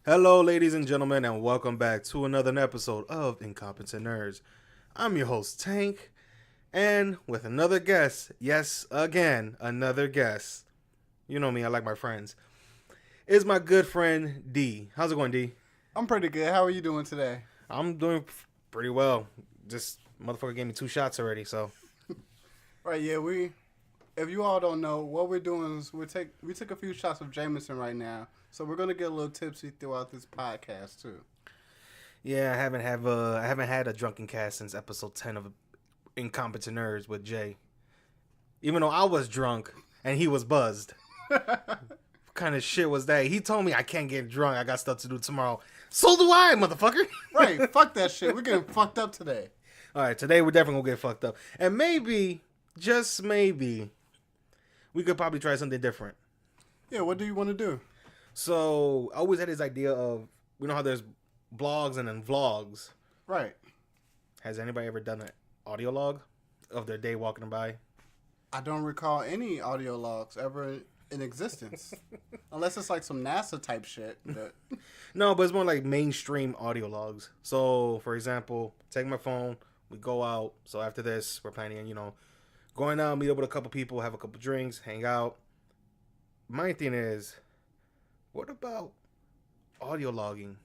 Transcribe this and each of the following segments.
Hello, ladies and gentlemen, and welcome back to another episode of Incompetent Nerds. I'm your host, Tank, and with another guest, yes, again, another guest. You know me, I like my friends. Is my good friend, D. How's it going, D? I'm pretty good. How are you doing today? I'm doing pretty well. Just, motherfucker gave me 2 shots already, so. Right, yeah, if you all don't know, what we're doing is we took a few shots of Jameson right now. So we're gonna get a little tipsy throughout this podcast too. Yeah, I haven't had a drunken cast since episode 10 of Incompetent Nerds with Jay. Even though I was drunk and he was buzzed. What kind of shit was that? He told me I can't get drunk. I got stuff to do tomorrow. So do I, motherfucker. Right, fuck that shit. We're getting fucked up today. All right, today we're definitely gonna get fucked up, and maybe, just maybe, we could probably try something different. Yeah, what do you want to do? So I always had this idea of, you know how there's blogs and then vlogs. Right. Has anybody ever done an audio log of their day walking by? I don't recall any audio logs ever in existence. Unless it's like some NASA type shit. But... No, but it's more like mainstream audio logs. So, for example, take my phone, we go out. So after this, we're planning on, going out, meet up with a couple people, have a couple drinks, hang out. My thing is, what about audio logging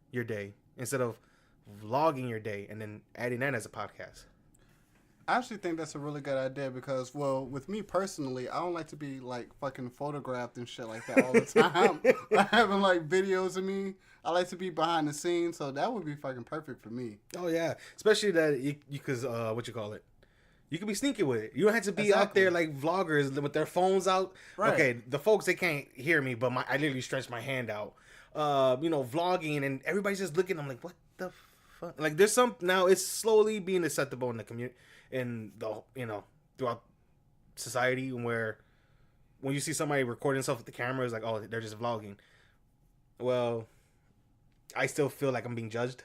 your day instead of vlogging your day and then adding that as a podcast? I actually think that's a really good idea because, well, with me personally, I don't like to be like fucking photographed and shit like that all the time. Like, having like videos of me, I like to be behind the scenes, so that would be fucking perfect for me. Oh yeah, especially that you cause what you call it. You can be sneaky with it. You don't have to be out there like vloggers with their phones out. Right. Okay, the folks, they can't hear me, but I literally stretched my hand out. Vlogging and everybody's just looking. I'm like, what the fuck? Like, there's some now. It's slowly being acceptable in the community, throughout society, where when you see somebody recording themselves with the camera, it's like, oh, they're just vlogging. Well, I still feel like I'm being judged.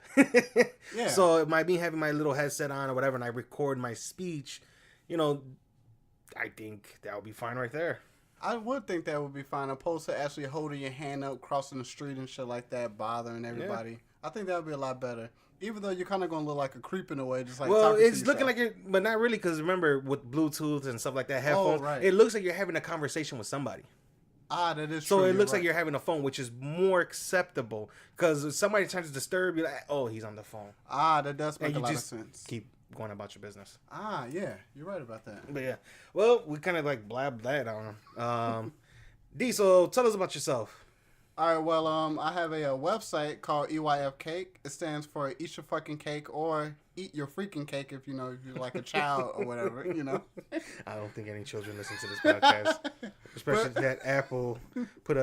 Yeah. So me having my little headset on or whatever, and I record my speech, I think that would be fine right there. I would think that would be fine, opposed to actually holding your hand up, crossing the street and shit like that, bothering everybody. Yeah. I think that would be a lot better. Even though you're kind of going to look like a creep in a way, just like it's looking like you're, but not really, because remember, with Bluetooth and stuff like that, headphones, right. It looks like you're having a conversation with somebody. Ah, that is true. So it looks right. like you're having a phone, which is more acceptable. Because if somebody tries to disturb you, like, oh, he's on the phone. Ah, that does make a lot of sense. Keep going about your business. Ah, yeah, you're right about that. But yeah, well, we kind of like blabbed that on. D, so tell us about yourself. All right, well, I have a website called EYF Cake. It stands for Eat Your Fucking Cake, or Eat Your Freaking Cake if you're like a child or whatever, I don't think any children listen to this podcast. Especially that Apple put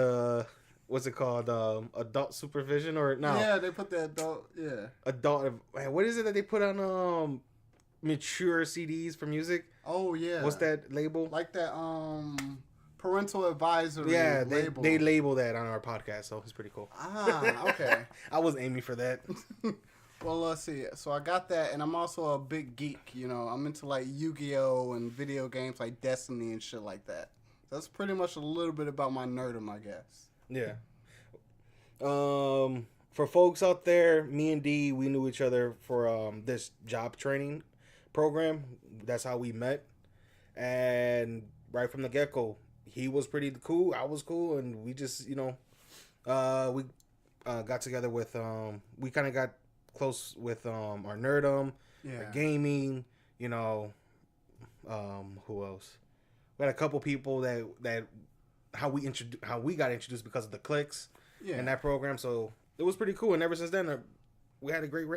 what's it called? Adult supervision or no? Yeah, they put the adult, yeah. Adult, what is it that they put on mature CDs for music? Oh, yeah. What's that label? Like that, parental advisory. Yeah, they label that on our podcast, so it's pretty cool. Ah, okay. I was aiming for that. Well, let's see. So I got that, and I'm also a big geek. I'm into like Yu-Gi-Oh and video games like Destiny and shit like that. That's pretty much a little bit about my nerdom, I guess. Yeah. For folks out there, me and D, we knew each other for this job training program. That's how we met, and right from the get-go, he was pretty cool. I was cool, and we just, we got together with, we kind of got close with our nerdom, our gaming, who else? We had a couple people that how we got introduced because of the clicks in that program. So it was pretty cool, and ever since then, we had a great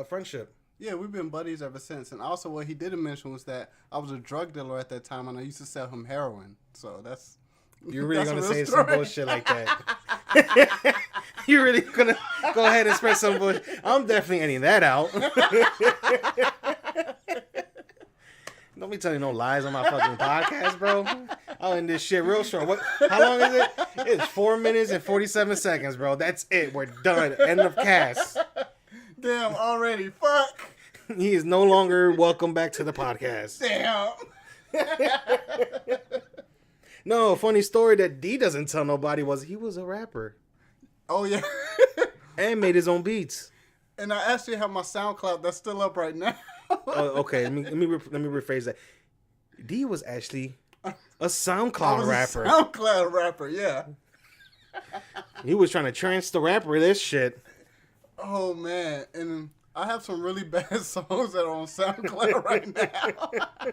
friendship. Yeah, we've been buddies ever since. And also, what he didn't mention was that I was a drug dealer at that time, and I used to sell him heroin. So that's... You're really going to say some bullshit like that. You're really going to go ahead and spread some bullshit. I'm definitely editing that out. Don't be telling no lies on my fucking podcast, bro. I'll end this shit real short. How long is it? It's 4 minutes and 47 seconds, bro. That's it. We're done. End of cast. Damn, already. Fuck. He is no longer welcome back to the podcast. Damn. No, funny story that D doesn't tell nobody was he was a rapper. Oh, yeah. And made his own beats. And I actually have my SoundCloud that's still up right now. Okay, let me rephrase that. D was actually a SoundCloud rapper. A SoundCloud rapper, yeah. He was trying to trance the rapper this shit. Oh man, and I have some really bad songs that are on SoundCloud right now.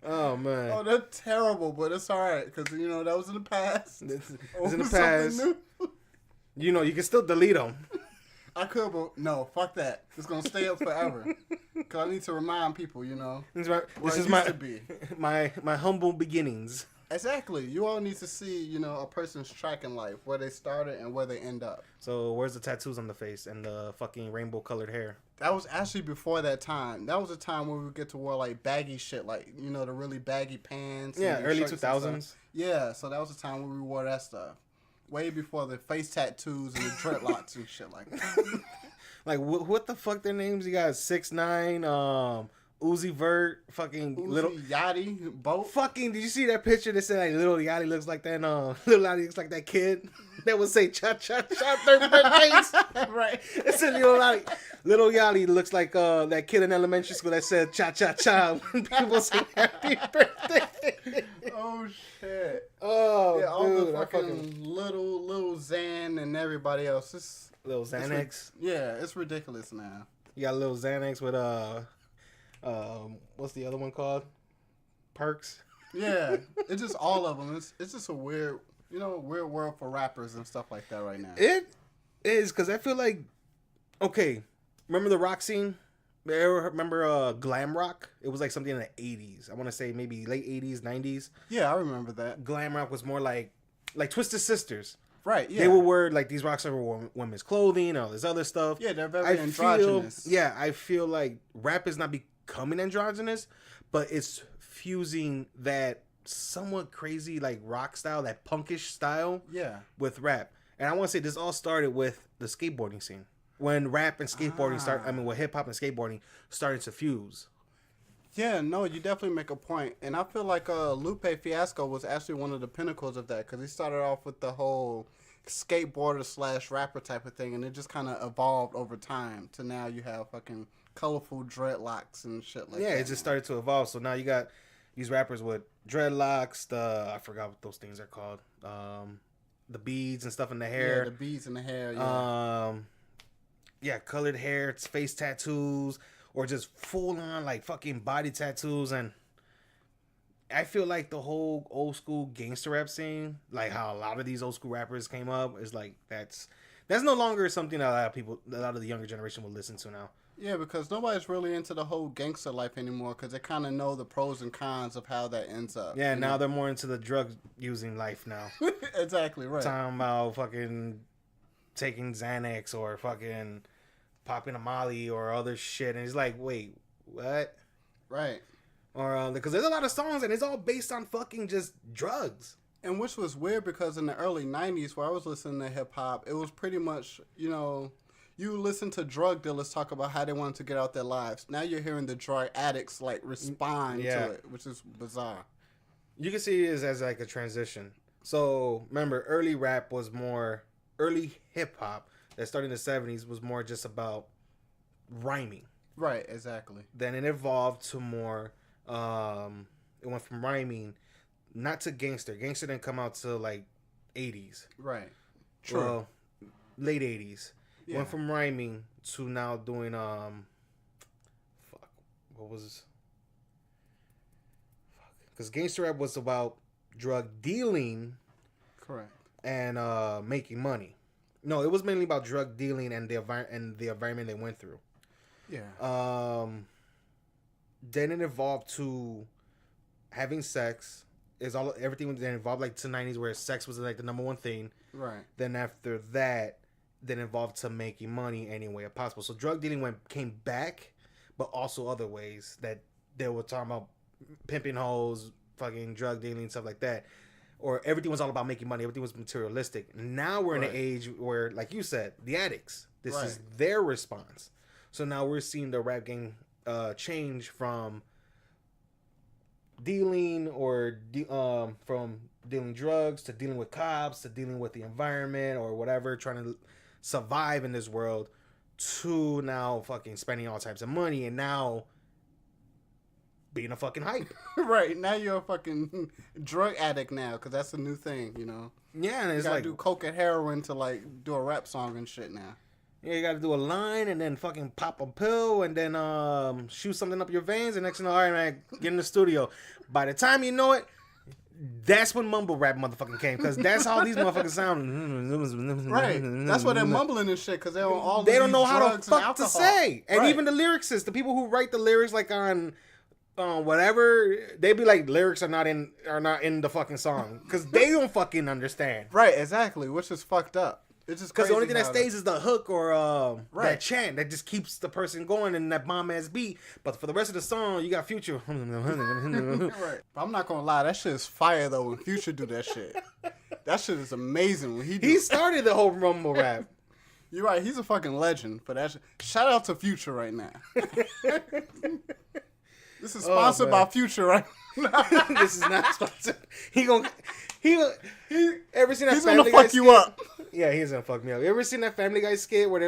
Oh man. Oh, they're terrible, but it's all right because that was in the past. It's in the past. You can still delete them. I could, but no, fuck that. It's gonna stay up forever. Cause I need to remind people, This is my humble beginnings. Exactly. You all need to see, a person's track in life, where they started and where they end up. So where's the tattoos on the face and the fucking rainbow colored hair? That was actually before that time. That was a time where we would get to wear like baggy shit, like the really baggy pants. Yeah, early 2000s. Yeah, so that was the time when we wore that stuff. Way before the face tattoos and the dreadlocks and shit like that. Like what the fuck their names? You got 6ix9ine, Uzi Vert, fucking Uzi, little Yachty, both. Fucking, did you see that picture that said like Little Yachty looks like that? Little Yachty looks like that kid that would say cha cha cha birthdays. Right. It said Little Yachty looks like that kid in elementary school that said cha cha cha when people say happy birthday. Oh shit. Oh yeah, all dude, the fucking little Xan and everybody else. Little Xanax. It's ridiculous now. You got Little Xanax with what's the other one called? Perks. Yeah, it's just all of them. It's just a weird world for rappers and stuff like that right now. It is because I feel like, okay, remember the rock scene? Remember glam rock? It was like something in the 80s. I want to say maybe late 80s, 90s. Yeah, I remember that. Glam rock was more like Twisted Sisters. Right, yeah. They would wear, like, these rock stars wore women's clothing and all this other stuff. Yeah, they're very androgynous. I feel like rap is not becoming androgynous, but it's fusing that somewhat crazy, like, rock style, that punkish style with rap. And I want to say this all started with the skateboarding scene. When rap and skateboarding when hip-hop and skateboarding started to fuse. Yeah, no, you definitely make a point. And I feel like Lupe Fiasco was actually one of the pinnacles of that because he started off with the whole skateboarder / rapper type of thing, and it just kind of evolved over time to now you have fucking colorful dreadlocks and shit like that. Yeah, it just started to evolve. So now you got these rappers with dreadlocks, I forgot what those things are called. The beads and stuff in the hair. Yeah, the beads in the hair, yeah, colored hair, it's face tattoos, or just full on like fucking body tattoos. And I feel like the whole old school gangster rap scene, like how a lot of these old school rappers came up, is like that's no longer something that a lot of the younger generation will listen to now. Yeah, because nobody's really into the whole gangster life anymore because they kind of know the pros and cons of how that ends up. Yeah, now they're more into the drug using life now. Exactly, right. Talking about fucking taking Xanax or fucking popping a Molly or other shit. And it's like, wait, what? Right. Or because there's a lot of songs and it's all based on fucking just drugs. And which was weird because in the early 90s where I was listening to hip hop, it was pretty much, you listen to drug dealers talk about how they wanted to get out their lives. Now you're hearing the drug addicts like respond to it, which is bizarre. You can see it as like a transition. So remember, early hip hop that started in the 70s was more just about rhyming. Right, exactly. Then it evolved to more, it went from rhyming, not to gangster. Gangster didn't come out till like 80s. Right. True. Well, late 80s. Yeah. Went from rhyming to now doing because gangster rap was about drug dealing, correct, and making money. No, it was mainly about drug dealing and the environment they went through. Yeah. Then it evolved to having sex. Everything then evolved like to the 90s where sex was like the number one thing. Right. Then after that, then evolved to making money any way possible. So drug dealing came back, but also other ways that they were talking about pimping hoes, fucking drug dealing, stuff like that. Or everything was all about making money. Everything was materialistic. Now we're in an age where, like you said, the addicts. This is their response. So now we're seeing the rap game change from dealing from dealing drugs to dealing with cops to dealing with the environment or whatever, trying to survive in this world to now fucking spending all types of money and now being a fucking hype. Right, now you're a fucking drug addict now, because that's a new thing, you know. Yeah, and it's you gotta like do coke and heroin to like do a rap song and shit now. Yeah, you gotta do a line and then fucking pop a pill and then shoot something up your veins and next thing you know, all right, man, get in the studio. By the time you know it, that's when mumble rap motherfucking came, because that's how these motherfuckers sound. Right, that's why they're mumbling and shit, because they're on all. They don't know how the drugs fuck to say, and right. even the lyricists, the people who write the lyrics like on whatever, they be like lyrics are not in the fucking song because they don't fucking understand. Right, exactly, which is fucked up. It's just because the only thing that stays is the hook or right. that chant that just keeps the person going in that bomb ass beat. But for the rest of the song, you got Future. Right. But I'm not gonna lie, that shit is fire though. When Future do that shit, that shit is amazing. When he started the whole rumble rap. You're right. He's a fucking legend for that shit. Shout out to Future right now. This is sponsored by Future right now. This is not sponsored. He ever seen that he's Family gonna Guy fuck you up. Yeah, he's gonna fuck me up. You ever seen that Family Guy skit where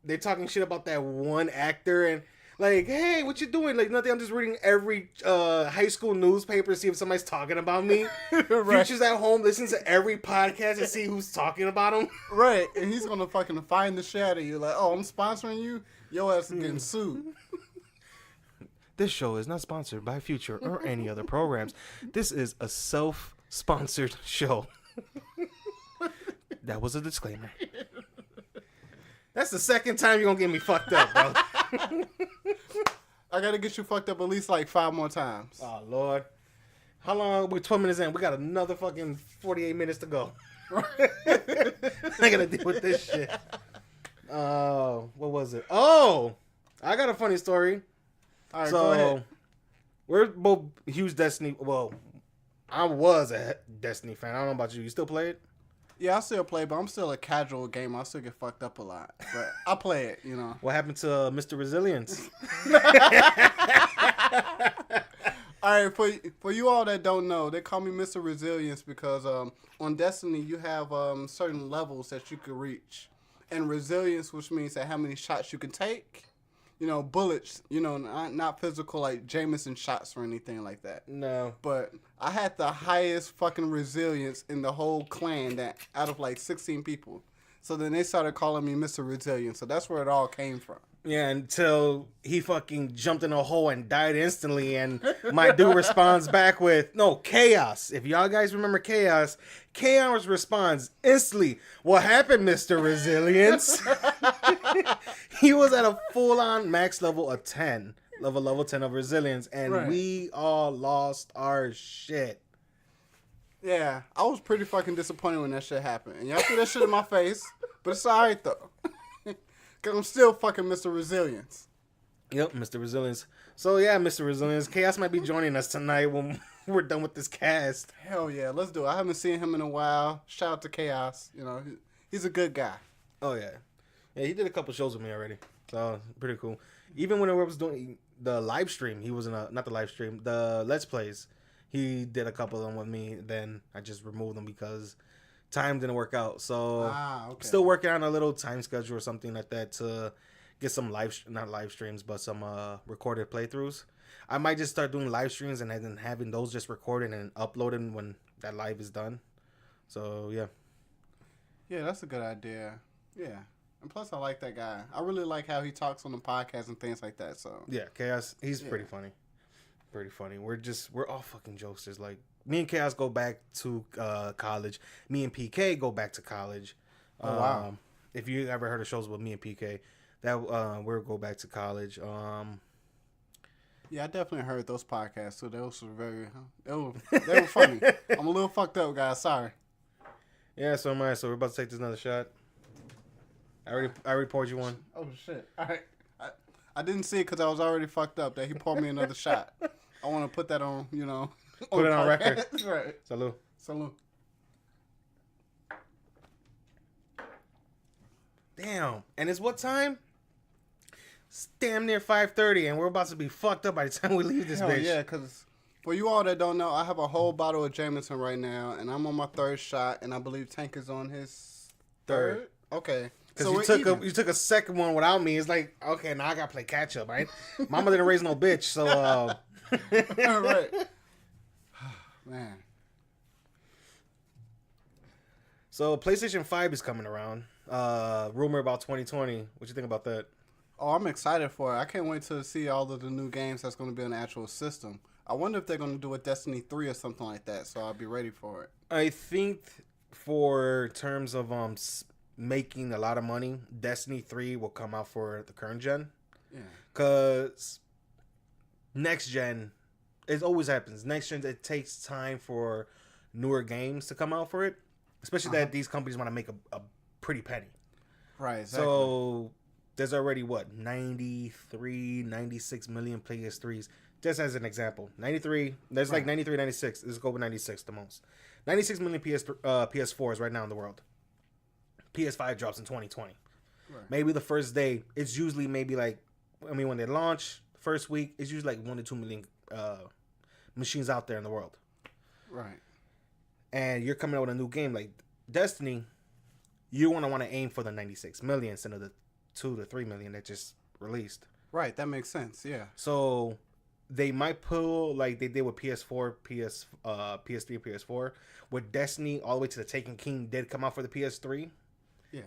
they're talking shit about that one actor and like, hey, what you doing? Like nothing. I'm just reading every high school newspaper to see if somebody's talking about me. Right. Future's at home, listens to every podcast and see who's talking about him. Right, and he's gonna fucking find the shit out of you. Like, oh, I'm sponsoring you. Your ass is getting sued. This show is not sponsored by Future or any other programs. This is a self-sponsored show. That was a disclaimer. That's the second time you're going to get me fucked up, bro. I got to get you fucked up at least like 5 more times. Oh, Lord. How long? We're 12 minutes in. We got another fucking 48 minutes to go. I got to deal with this shit. What was it? Oh, I got a funny story. All right, go ahead. We're both huge Destiny. Well, I was a Destiny fan. I don't know about you. You still play it? Yeah, I still play, but I'm still a casual gamer. I still get fucked up a lot, but I play it, you know. What happened to Mr. Resilience? All right, for you all that don't know, they call me Mr. Resilience because on Destiny you have certain levels that you can reach, and resilience, which means that how many shots you can take. You know, bullets, you know, not physical like Jameson shots or anything like that. No. But I had the highest fucking resilience in the whole clan that out of like 16 people. So then they started calling me Mr. Resilience. So that's where it all came from. Yeah, until he fucking jumped in a hole and died instantly, and my dude responds back with, no, Chaos. If y'all guys remember Chaos responds instantly, what happened, Mr. Resilience? He was at a full-on max level of 10, level 10 of Resilience, and we all lost our shit. Yeah, I was pretty fucking disappointed when that shit happened. And y'all threw that shit in my face, but it's alright though. Because I'm still fucking Mr. Resilience. Yep, Mr. Resilience. So yeah, Mr. Resilience. Chaos might be joining us tonight when we're done with this cast. Hell yeah, let's do it. I haven't seen him in a while. Shout out to Chaos. You know, he's a good guy. Oh yeah. Yeah, he did a couple shows with me already. So pretty cool. Even when I was doing the live stream, he was in not the live stream, the Let's Plays. He did a couple of them with me. Then I just removed them because time didn't work out. So still working on a little time schedule or something like that to get some not live streams, but some recorded playthroughs. I might just start doing live streams and then having those just recorded and uploaded when that live is done. So yeah. Yeah, that's a good idea. Yeah. And plus I like that guy. I really like how he talks on the podcast and things like that. So yeah, Chaos, he's pretty funny. Pretty funny. We're all fucking jokesters. Like me and Chaos go back to college. Me and PK go back to college. Oh wow! If you ever heard of shows with me and PK, that we'll go back to college. Yeah, I definitely heard those podcasts. So those were they were funny. I'm a little fucked up, guys. Sorry. Yeah, so am I. So we're about to take this another shot. I already poured you one. Oh shit! All right. I didn't see it because I was already fucked up that he poured me another shot. I want to put that on, you know. Put it on record. Right. Salud. Salud. Damn. And it's what time? It's damn near 5:30, and we're about to be fucked up by the time we leave this bitch. Yeah, because for you all that don't know, I have a whole bottle of Jameson right now, and I'm on my 3rd shot, and I believe Tank is on his third. Okay. Because you took a second one without me. It's like, okay, now I gotta play catch up, right? Mama didn't raise no bitch, so All right. Man. So PlayStation 5 is coming around. Rumor about 2020. What you think about that? Oh, I'm excited for it. I can't wait to see all of the new games that's going to be on the actual system. I wonder if they're going to do a Destiny 3 or something like that, so I'll be ready for it. I think for terms of making a lot of money, Destiny 3 will come out for the current gen. Yeah. Because next gen, it always happens. Next gen, it takes time for newer games to come out for it. Especially that these companies want to make a pretty penny. Right, exactly. So there's already, 93, 96 million PS3s. Just as an example. 93, there's like 93, 96. Let's go with 96 the most. 96 million PS4s right now in the world. PS5 drops in 2020. Right. Maybe the first day, it's usually maybe like, when they launch, first week, it's usually like 1 to 2 million machines out there in the world. Right. And you're coming out with a new game like Destiny, you want to aim for the 96 million instead of the 2 to 3 million that just released. Right, that makes sense, yeah. So they might pull like they did with PS4, PS3, PS4. With Destiny, all the way to the Taken King did come out for the PS3. Yeah.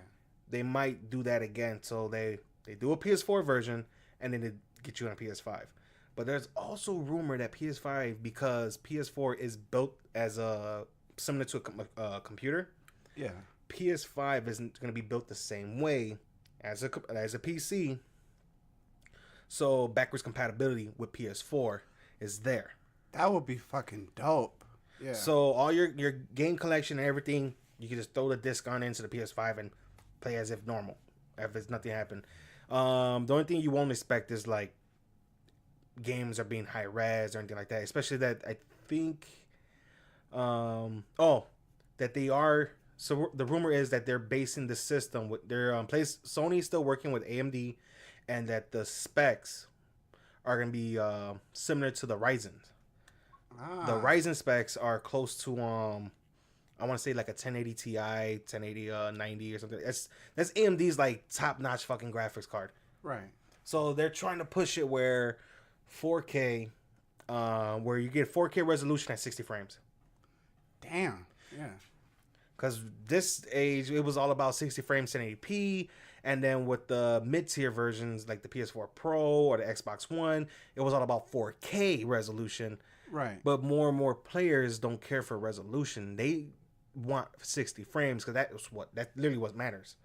They might do that again. So they do a PS4 version and then they get you on a PS5. But there's also rumor that PS5, because PS4 is built as a similar to a computer. Yeah. PS5 isn't going to be built the same way as a PC. So backwards compatibility with PS4 is there. That would be fucking dope. Yeah. So all your game collection and everything, you can just throw the disc on into the PS5 and play as if normal, if it's nothing happened. The only thing you won't expect is like games are being high res or anything like that. Especially that I think, that they are. So the rumor is that they're basing the system with their Sony's still working with AMD, and that the specs are going to be similar to the Ryzen. The Ryzen specs are close to I want to say like a 1080 Ti, 1080 90 or something. That's AMD's like top-notch fucking graphics card. Right. So they're trying to push it where 4K, where you get 4K resolution at 60 frames. Damn. Yeah. Because this age, it was all about 60 frames, 1080p. And then with the mid-tier versions, like the PS4 Pro or the Xbox One, it was all about 4K resolution. Right. But more and more players don't care for resolution. They want 60 frames because that literally what matters.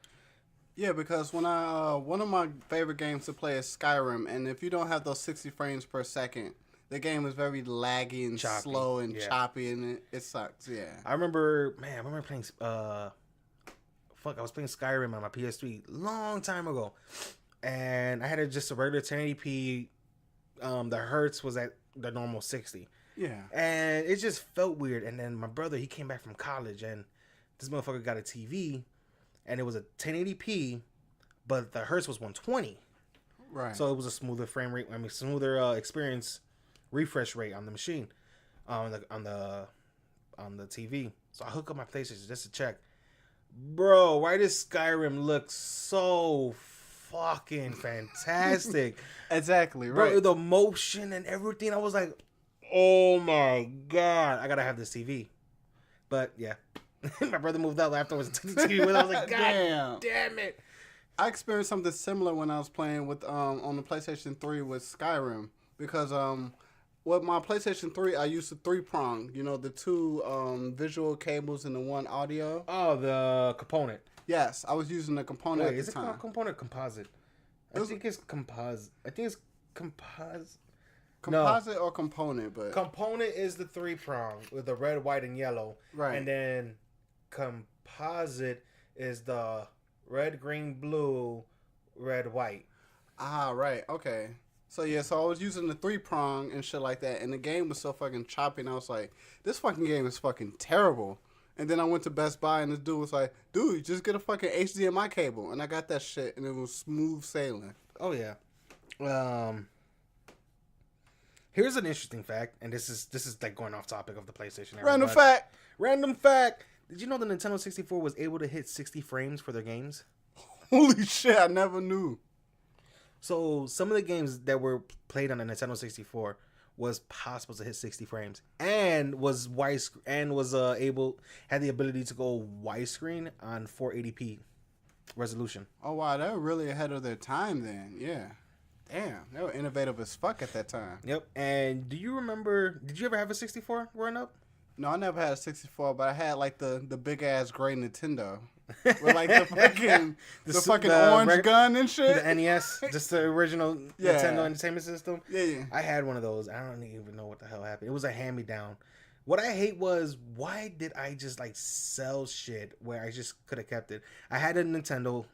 Yeah, because when one of my favorite games to play is Skyrim, and if you don't have those 60 frames per second, the game is very laggy and slow and choppy, and it sucks. Yeah. I remember playing I was playing Skyrim on my PS3 long time ago, and I had just a regular 1080p. The hertz was at the normal 60. Yeah. And it just felt weird. And then my brother, he came back from college, and this motherfucker got a TV, and it was a 1080p, but the hertz was 120. Right. So it was a smoother frame rate. Smoother experience, refresh rate on the machine, on the TV. So I hook up my PlayStation just to check. Bro, why does Skyrim look so fucking fantastic? Exactly, right. Bro, the motion and everything, I was like, oh my god, I gotta have this TV. But yeah, my brother moved out afterwards to the TV with. I was like, god damn it. I experienced something similar when I was playing with on the PlayStation 3 with Skyrim, because with my PlayStation 3, I used the 3-prong, the two visual cables and the one audio. Oh, the component. Yes, I was using the component. Wait, is it called component or composite? I think it's composite. Composite or component, but component is the 3-prong with the red, white, and yellow. Right. And then composite is the red, green, blue, red, white. Ah, right. Okay. So I was using the 3-prong and shit like that, and the game was so fucking choppy, and I was like, this fucking game is fucking terrible. And then I went to Best Buy, and this dude was like, dude, just get a fucking HDMI cable. And I got that shit, and it was smooth sailing. Oh, yeah. Here's an interesting fact, and this is like going off topic of the PlayStation era. Random fact. Did you know the Nintendo 64 was able to hit 60 frames for their games? Holy shit, I never knew. So some of the games that were played on the Nintendo 64 was possible to hit 60 frames and was had the ability to go widescreen on 480p resolution. Oh wow, they were really ahead of their time then. Yeah. Damn, they were innovative as fuck at that time. Yep. And do you remember, did you ever have a 64 growing up? No, I never had a 64, but I had like the big ass gray Nintendo. With like the fucking orange gun and shit. The NES, just the original Nintendo Entertainment System. Yeah. I had one of those. I don't even know what the hell happened. It was a hand-me-down. What I hate was, why did I just like sell shit where I just could have kept it? I had a Nintendo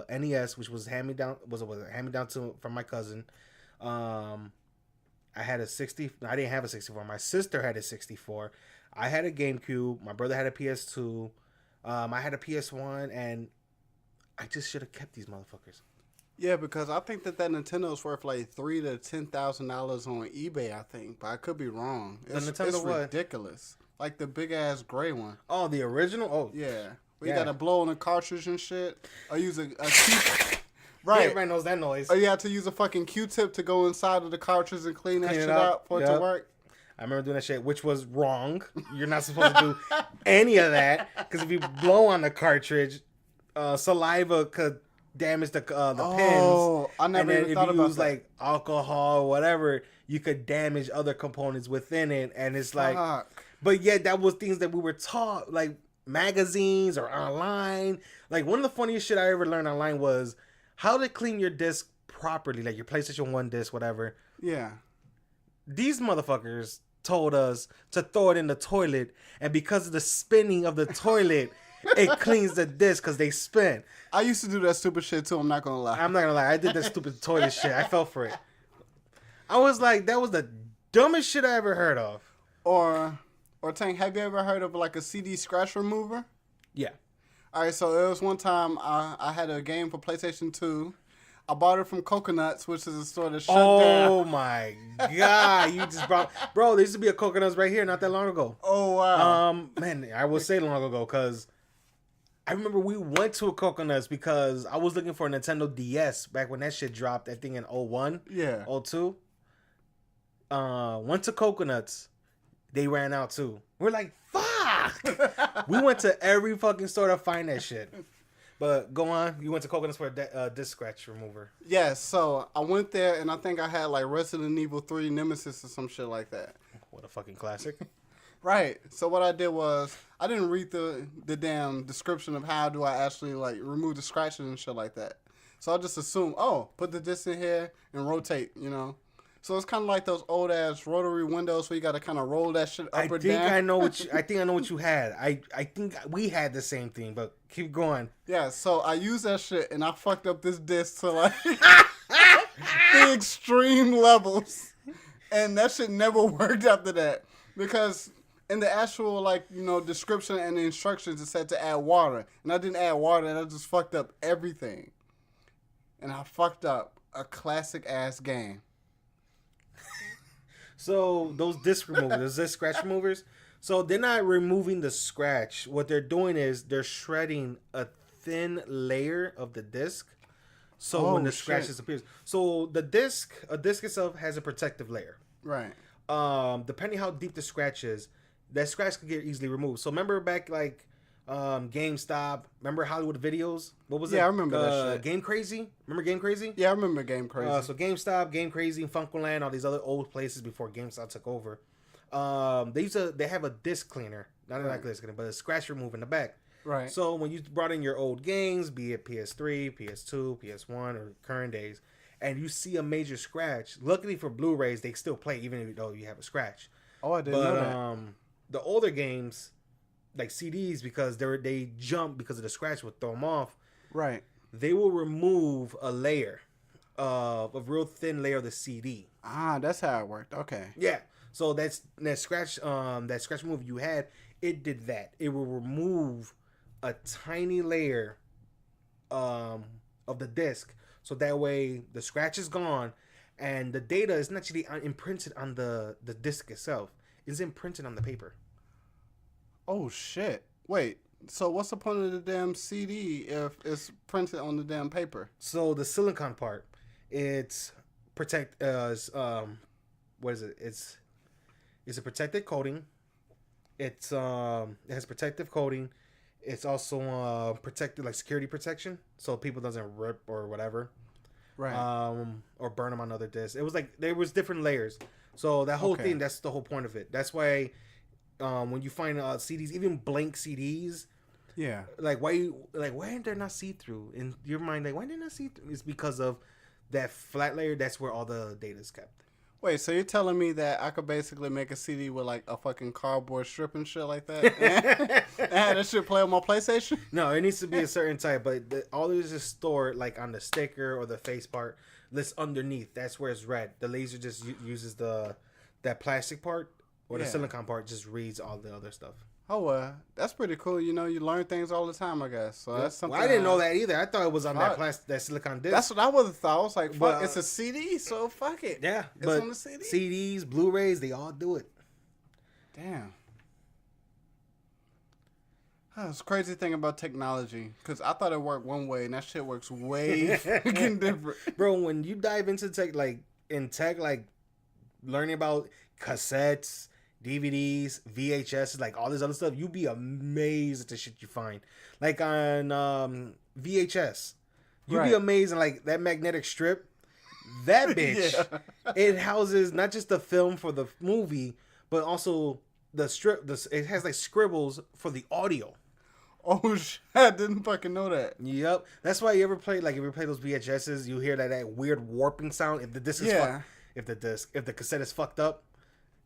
NES, which was hand-me-down. Was a hand-me-down from my cousin. I had a 60. I didn't have a 64. My sister had a 64. I had a GameCube. My brother had a PS2. I had a PS1, and I just should have kept these motherfuckers. Yeah, because I think that Nintendo's worth like $3,000 to $10,000 on eBay. I think, but I could be wrong. It's ridiculous. Like the big ass gray one. Oh, the original. Oh, yeah. You gotta blow on a cartridge and shit, or use a Q-tip. Right. Everybody knows that noise. Or you have to use a fucking Q-tip to go inside of the cartridge and clean that shit out for it to work. I remember doing that shit, which was wrong. You're not supposed to do any of that, because if you blow on the cartridge, saliva could damage the pins. Oh, I never even thought about that. If you use like alcohol or whatever, you could damage other components within it, and it's like. Fuck. But yeah, that was things that we were taught, like magazines or online. Like one of the funniest shit I ever learned online was how to clean your disc properly, like your PlayStation 1 disc, whatever. Yeah. These motherfuckers told us to throw it in the toilet, and because of the spinning of the toilet, it cleans the disc because they spin. I used to do that stupid shit too. I'm not gonna lie. I did that stupid toilet shit. I fell for it. I was like, that was the dumbest shit I ever heard of. Or Tank, have you ever heard of like a CD scratch remover? Yeah. All right, so it was one time I had a game for PlayStation 2. I bought it from Coconuts, which is a store that shut down. Oh my god! You just brought, bro. There used to be a Coconuts right here not that long ago. Oh wow! Man, I will say long ago because I remember we went to a Coconuts because I was looking for a Nintendo DS back when that shit dropped. I think in 01, 02. Went to Coconuts. They ran out too. We're like, fuck. We went to every fucking store to find that shit. But go on. You went to Coconuts for a disc scratch remover. Yeah, so I went there and I think I had like Resident Evil 3 Nemesis or some shit like that. What a fucking classic. Right. So what I did was I didn't read the damn description of how do I actually like remove the scratches and shit like that. So I just assumed, put the disc in here and rotate, you know. So it's kind of like those old ass rotary windows where you got to kind of roll that shit up or down. I think I know what you had. I think we had the same thing, but keep going. Yeah, so I used that shit and I fucked up this disc to like the extreme levels, and that shit never worked after that because in the actual like description and the instructions it said to add water, and I didn't add water, and I just fucked up everything, and I fucked up a classic ass game. So those disc removers, those scratch removers, so they're not removing the scratch. What they're doing is they're shredding a thin layer of the disc. So when the scratch disappears. So a disc itself has a protective layer. Right. Depending how deep the scratch is, that scratch can get easily removed. So remember back like GameStop, remember Hollywood Videos? What was it? Yeah, I remember that shit. Game Crazy? Remember Game Crazy? Yeah, I remember Game Crazy. So GameStop, Game Crazy, Funkoland, all these other old places before GameStop took over. They have a disc cleaner, not a disc cleaner, but a scratch remover in the back. Right. So when you brought in your old games, be it PS3, PS2, PS1, or current days, and you see a major scratch, luckily for Blu-rays, they still play even though you have a scratch. Oh, I didn't know that. The older games, like CDs, because they jump because of the scratch would throw them off. Right. They will remove a layer of a real thin layer of the CD. Ah, that's how it worked. Okay. Yeah. So that scratch remove you had, it did that. It will remove a tiny layer of the disc, so that way the scratch is gone, and the data is not actually imprinted on the disc itself. It's imprinted on the paper. Oh shit! Wait. So what's the point of the damn CD if it's printed on the damn paper? So the silicon part, it's protect. What is it? It's a protected coating. It has protective coating. It's also protected, like security protection, so people doesn't rip or whatever, Right? or burn them on other discs. It was like there was different layers. So that whole thing, that's the whole point of it. That's why when you find CDs, even blank CDs, Yeah. like why aren't they not see through in your mind? Like why didn't I see through? It's because of that flat layer. That's where all the data is kept. Wait, so you're telling me that I could basically make a CD with like a fucking cardboard strip and shit like that, and have that shit play on my PlayStation? No, it needs to be a certain type, but all it is stored like on the sticker or the face part. That's underneath. That's where it's red. The laser just uses that plastic part, or the silicone part just reads all the other stuff. Oh, that's pretty cool. You know, you learn things all the time, I guess. So that's something. Well, I didn't know that either. I thought it was on that silicone disc. That's what I would have thought. I was like, fuck, it's a CD, so fuck it. Yeah, it's but on the CD. CDs, Blu-rays, they all do it. Damn. It's a crazy thing about technology, because I thought it worked one way, and that shit works way fucking different. Bro, when you dive into tech, like learning about cassettes, DVDs, VHS, like all this other stuff, you'd be amazed at the shit you find. Like on VHS, you'd be amazed at like that magnetic strip. That bitch, it houses not just the film for the movie, but also the strip. It has like scribbles for the audio. Oh shit! I didn't fucking know that. Yep, that's why you ever play those VHSs, you hear that weird warping sound if the disc is if the cassette is fucked up.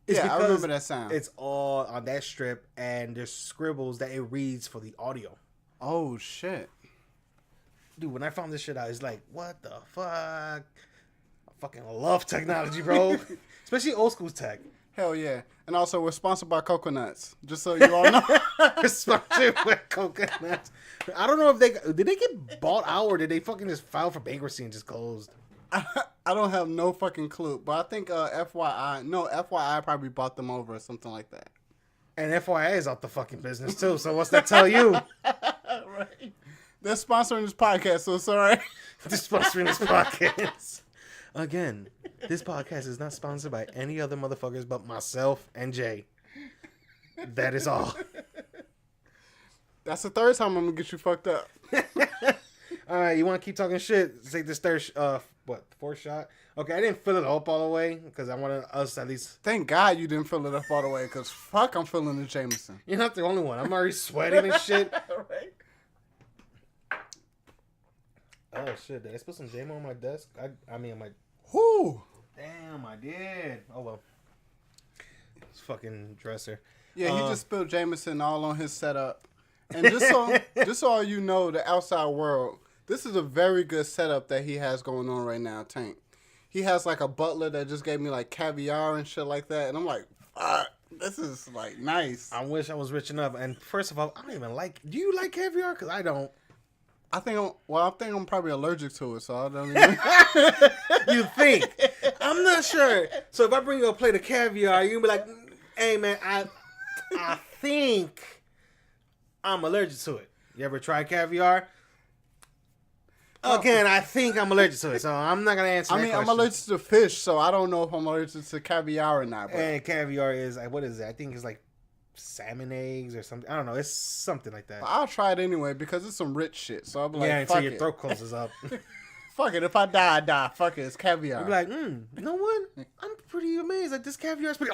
It's I remember that sound. It's all on that strip, and there's scribbles that it reads for the audio. Oh shit, dude! When I found this shit out, it's like, what the fuck? I fucking love technology, bro. Especially old school tech. Hell yeah! And also, we're sponsored by Coconuts. Just so you all know, we're sponsored by Coconuts. I don't know if did they get bought out, or did they fucking just file for bankruptcy and just closed? I don't have no fucking clue, but I think FYI probably bought them over or something like that. And FYI is out the fucking business too. So what's that tell you? Right. They're sponsoring this podcast, so sorry. They're sponsoring this podcast. Again, this podcast is not sponsored by any other motherfuckers but myself and Jay. That is all. That's the third time I'm gonna get you fucked up. All right, you want to keep talking shit? Take this third, fourth shot? Okay, I didn't fill it up all the way because I wanted us at least. Thank God you didn't fill it up all the way, because fuck, I'm feeling the Jameson. You're not the only one. I'm already sweating and shit. Right. Oh shit! Did I spill some jam on my desk? I mean, on my. Whoo! Damn, I did. Oh well. It's fucking dresser. Yeah, he just spilled Jameson all on his setup. And just so you know, the outside world, this is a very good setup that he has going on right now, Tank. He has like a butler that just gave me like caviar and shit like that, and I'm like, fuck, this is like nice. I wish I was rich enough. And first of all, I don't even like. Do you like caviar? Because I don't. I think I'm probably allergic to it, so I don't even. You think? I'm not sure. So if I bring you a plate of caviar, you can be like, "Hey man, I think I'm allergic to it." You ever tried caviar? Again, I think I'm allergic to it, so I'm not gonna answer. I'm allergic to fish, so I don't know if I'm allergic to caviar or not. But. And caviar is what is it? I think it's like salmon eggs or something. I don't know. It's something like that. But I'll try it anyway because it's some rich shit. So I'll be like, until fuck your it. throat closes up. Fuck it. If I die, I die. Fuck it. It's caviar. You'll be like, you know what? I'm pretty amazed. Like this caviar is pretty.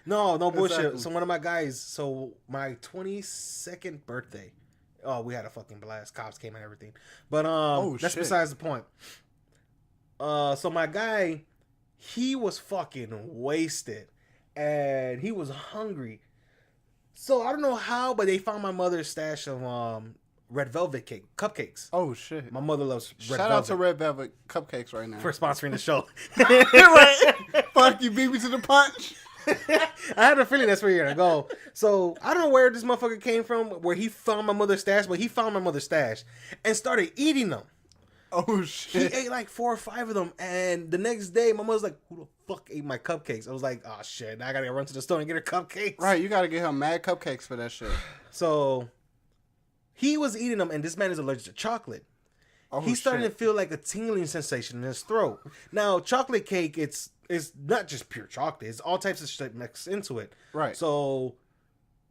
No bullshit. Exactly. So one of my guys, my 22nd birthday, we had a fucking blast. Cops came and everything. But that's besides the point. So my guy, he was fucking wasted and he was hungry. So I don't know how, but they found my mother's stash of red velvet cupcakes. Oh shit! My mother loves red velvet. Shout out to Red Velvet Cupcakes right now for sponsoring the show. Right? Fuck, you beat me to the punch. I had a feeling that's where you're gonna go. So I don't know where this motherfucker came from, where he found my mother's stash, but he found my mother's stash and started eating them. Oh shit! He ate like 4 or 5 of them, and the next day my mother's like, "Who the fuck ate my cupcakes? I was like, oh shit, now I gotta run to the store and get her cupcakes. Right, you gotta get her mad cupcakes for that shit. So he was eating them, and this man is allergic to chocolate. Oh, He's starting to feel like a tingling sensation in his throat. Now, chocolate cake, it's not just pure chocolate. It's all types of shit mixed into it. Right. So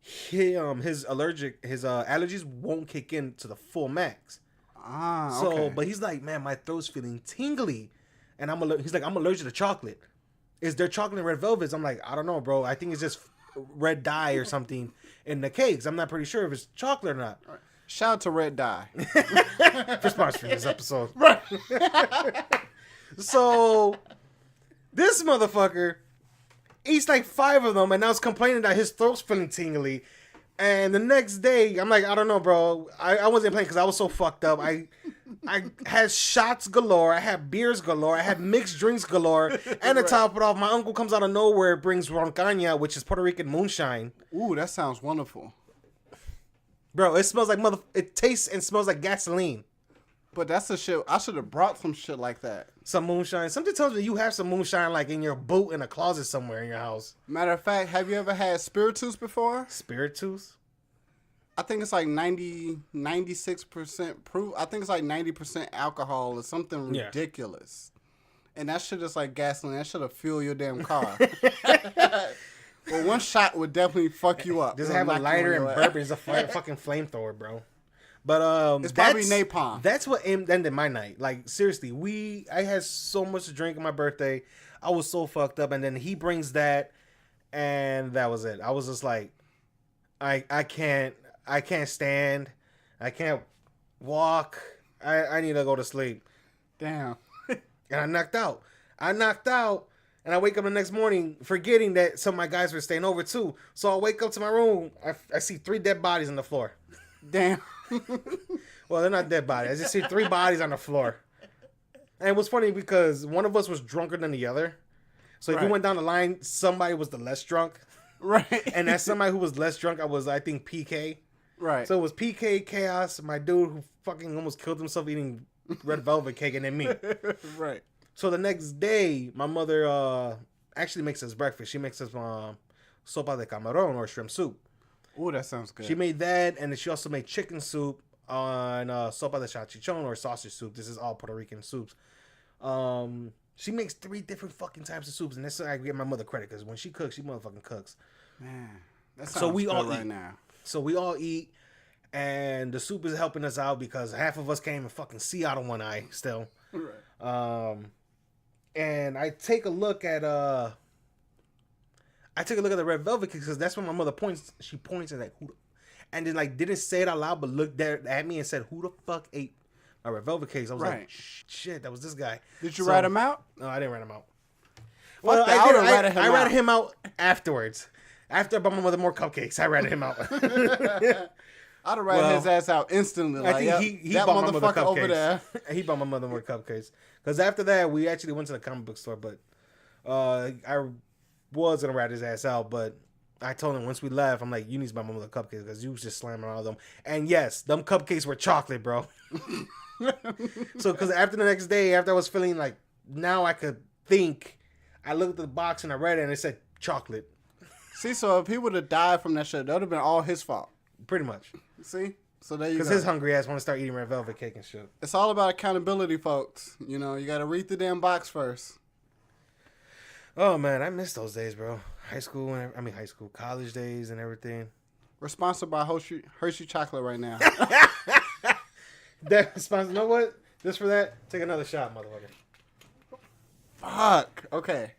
his allergies won't kick in to the full max. Ah, so, okay. but he's like, man, my throat's feeling tingly, and he's like, I'm allergic to chocolate. Is there chocolate in red velvets? I'm like, I don't know, bro. I think it's just red dye or something in the cakes. I'm not pretty sure if it's chocolate or not. Right. Shout out to Red Dye for sponsoring this episode. Right. So this motherfucker eats like 5 of them, and now is complaining that his throat's feeling tingly. And the next day, I'm like, I don't know, bro. I wasn't playing because I was so fucked up. I had shots galore. I had beers galore. I had mixed drinks galore. And to top it off, my uncle comes out of nowhere, brings Drunken, which is Puerto Rican moonshine. Ooh, that sounds wonderful. Bro, it smells like it tastes and smells like gasoline. But that's the shit. I should have brought some shit like that. Some moonshine. Something tells me you have some moonshine like in your boot in a closet somewhere in your house. Matter of fact, have you ever had Spiritus before? Spiritus? I think it's like 96% proof. I think it's like 90% alcohol or something ridiculous. And that shit is like gasoline. That should have fueled your damn car. Well, one shot would definitely fuck you up. Just have a lighter and burp. It's a fucking flamethrower, bro. But it's probably napalm. That's what ended my night. Like seriously, I had so much to drink on my birthday. I was so fucked up, and then he brings that, and that was it. I was just like, I can't stand. I can't walk. I need to go to sleep. Damn. And I knocked out. And I wake up the next morning forgetting that some of my guys were staying over too. So I wake up to my room. I see 3 dead bodies on the floor. Damn. Well, they're not dead bodies. I just see 3 bodies on the floor. And it was funny because one of us was drunker than the other. So if you went down the line, somebody was the less drunk. Right. And as somebody who was less drunk, I think, PK. Right. So it was PK, Chaos, my dude who fucking almost killed himself eating red velvet cake, and then me. Right. So the next day, my mother actually makes us breakfast. She makes us sopa de camarón or shrimp soup. Ooh, that sounds good. She made that, and she also made chicken soup on sopa de salchichon or sausage soup. This is all Puerto Rican soups. She makes 3 different fucking types of soups, and that's I give my mother credit because when she cooks, she motherfucking cooks. Man, that sounds good right now. So we all eat, and the soup is helping us out because half of us can't even fucking see out of one eye still. Right. And I take a look at the red velvet cake because that's when my mother points. She points and like, and then like didn't say it out loud, but looked there at me and said, "Who the fuck ate my red velvet cakes?" I was like, "Shit, that was this guy." Did you write him out? No, I didn't write him out. Well, I ratted him out afterwards. After I bought my mother more cupcakes, I ratted him out. I'd have ratted his ass out instantly. I think he that bought my mother motherfucker cupcakes. over there. He bought my mother more cupcakes. Because after that, we actually went to the comic book store, but I was going to rat his ass out, but I told him once we left, I'm like, you need to buy my mother cupcakes because you was just slamming all of them. And yes, them cupcakes were chocolate, bro. So, because after the next day, after I was feeling like, now I could think, I looked at the box and I read it and it said chocolate. See, so if he would have died from that shit, that would have been all his fault. Pretty much. See? So there you go. Because his hungry ass want to start eating red velvet cake and shit. It's all about accountability, folks. You know, you got to read the damn box first. Oh, man, I miss those days, bro. College days and everything. We're sponsored by Hershey Chocolate right now. That sponsor, you know what? Just for that, take another shot, motherfucker. Fuck. Okay.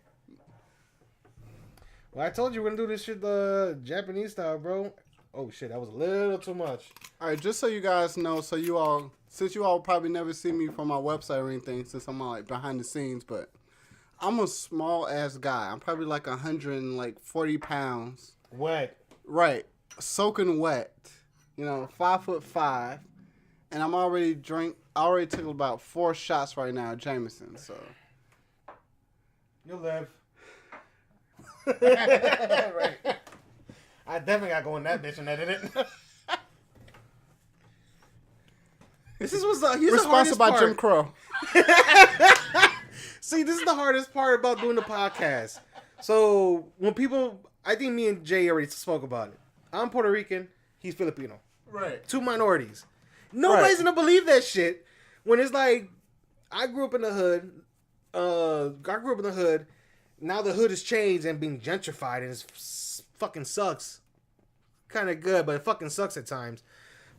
Well, I told you we're going to do this shit the Japanese style, bro. Oh, shit, that was a little too much. All right, just so you guys know, since you all probably never see me from my website or anything, since I'm like behind the scenes, but I'm a small ass guy. I'm probably like 140 pounds. Wet. Right. Soaking wet. 5'5", and I already took about 4 shots right now, Jameson. So you'll live. Right. I definitely got to go in that bitch and edit it. This is what's here's responsible by part. Jim Crow. See, this is the hardest part about doing the podcast. So when people, I think me and Jay already spoke about it. I'm Puerto Rican. He's Filipino. Right. Two minorities. Nobody's gonna believe that shit when it's like, I grew up in the hood. Now the hood has changed and being gentrified, and it fucking sucks. Kind of good, but it fucking sucks at times.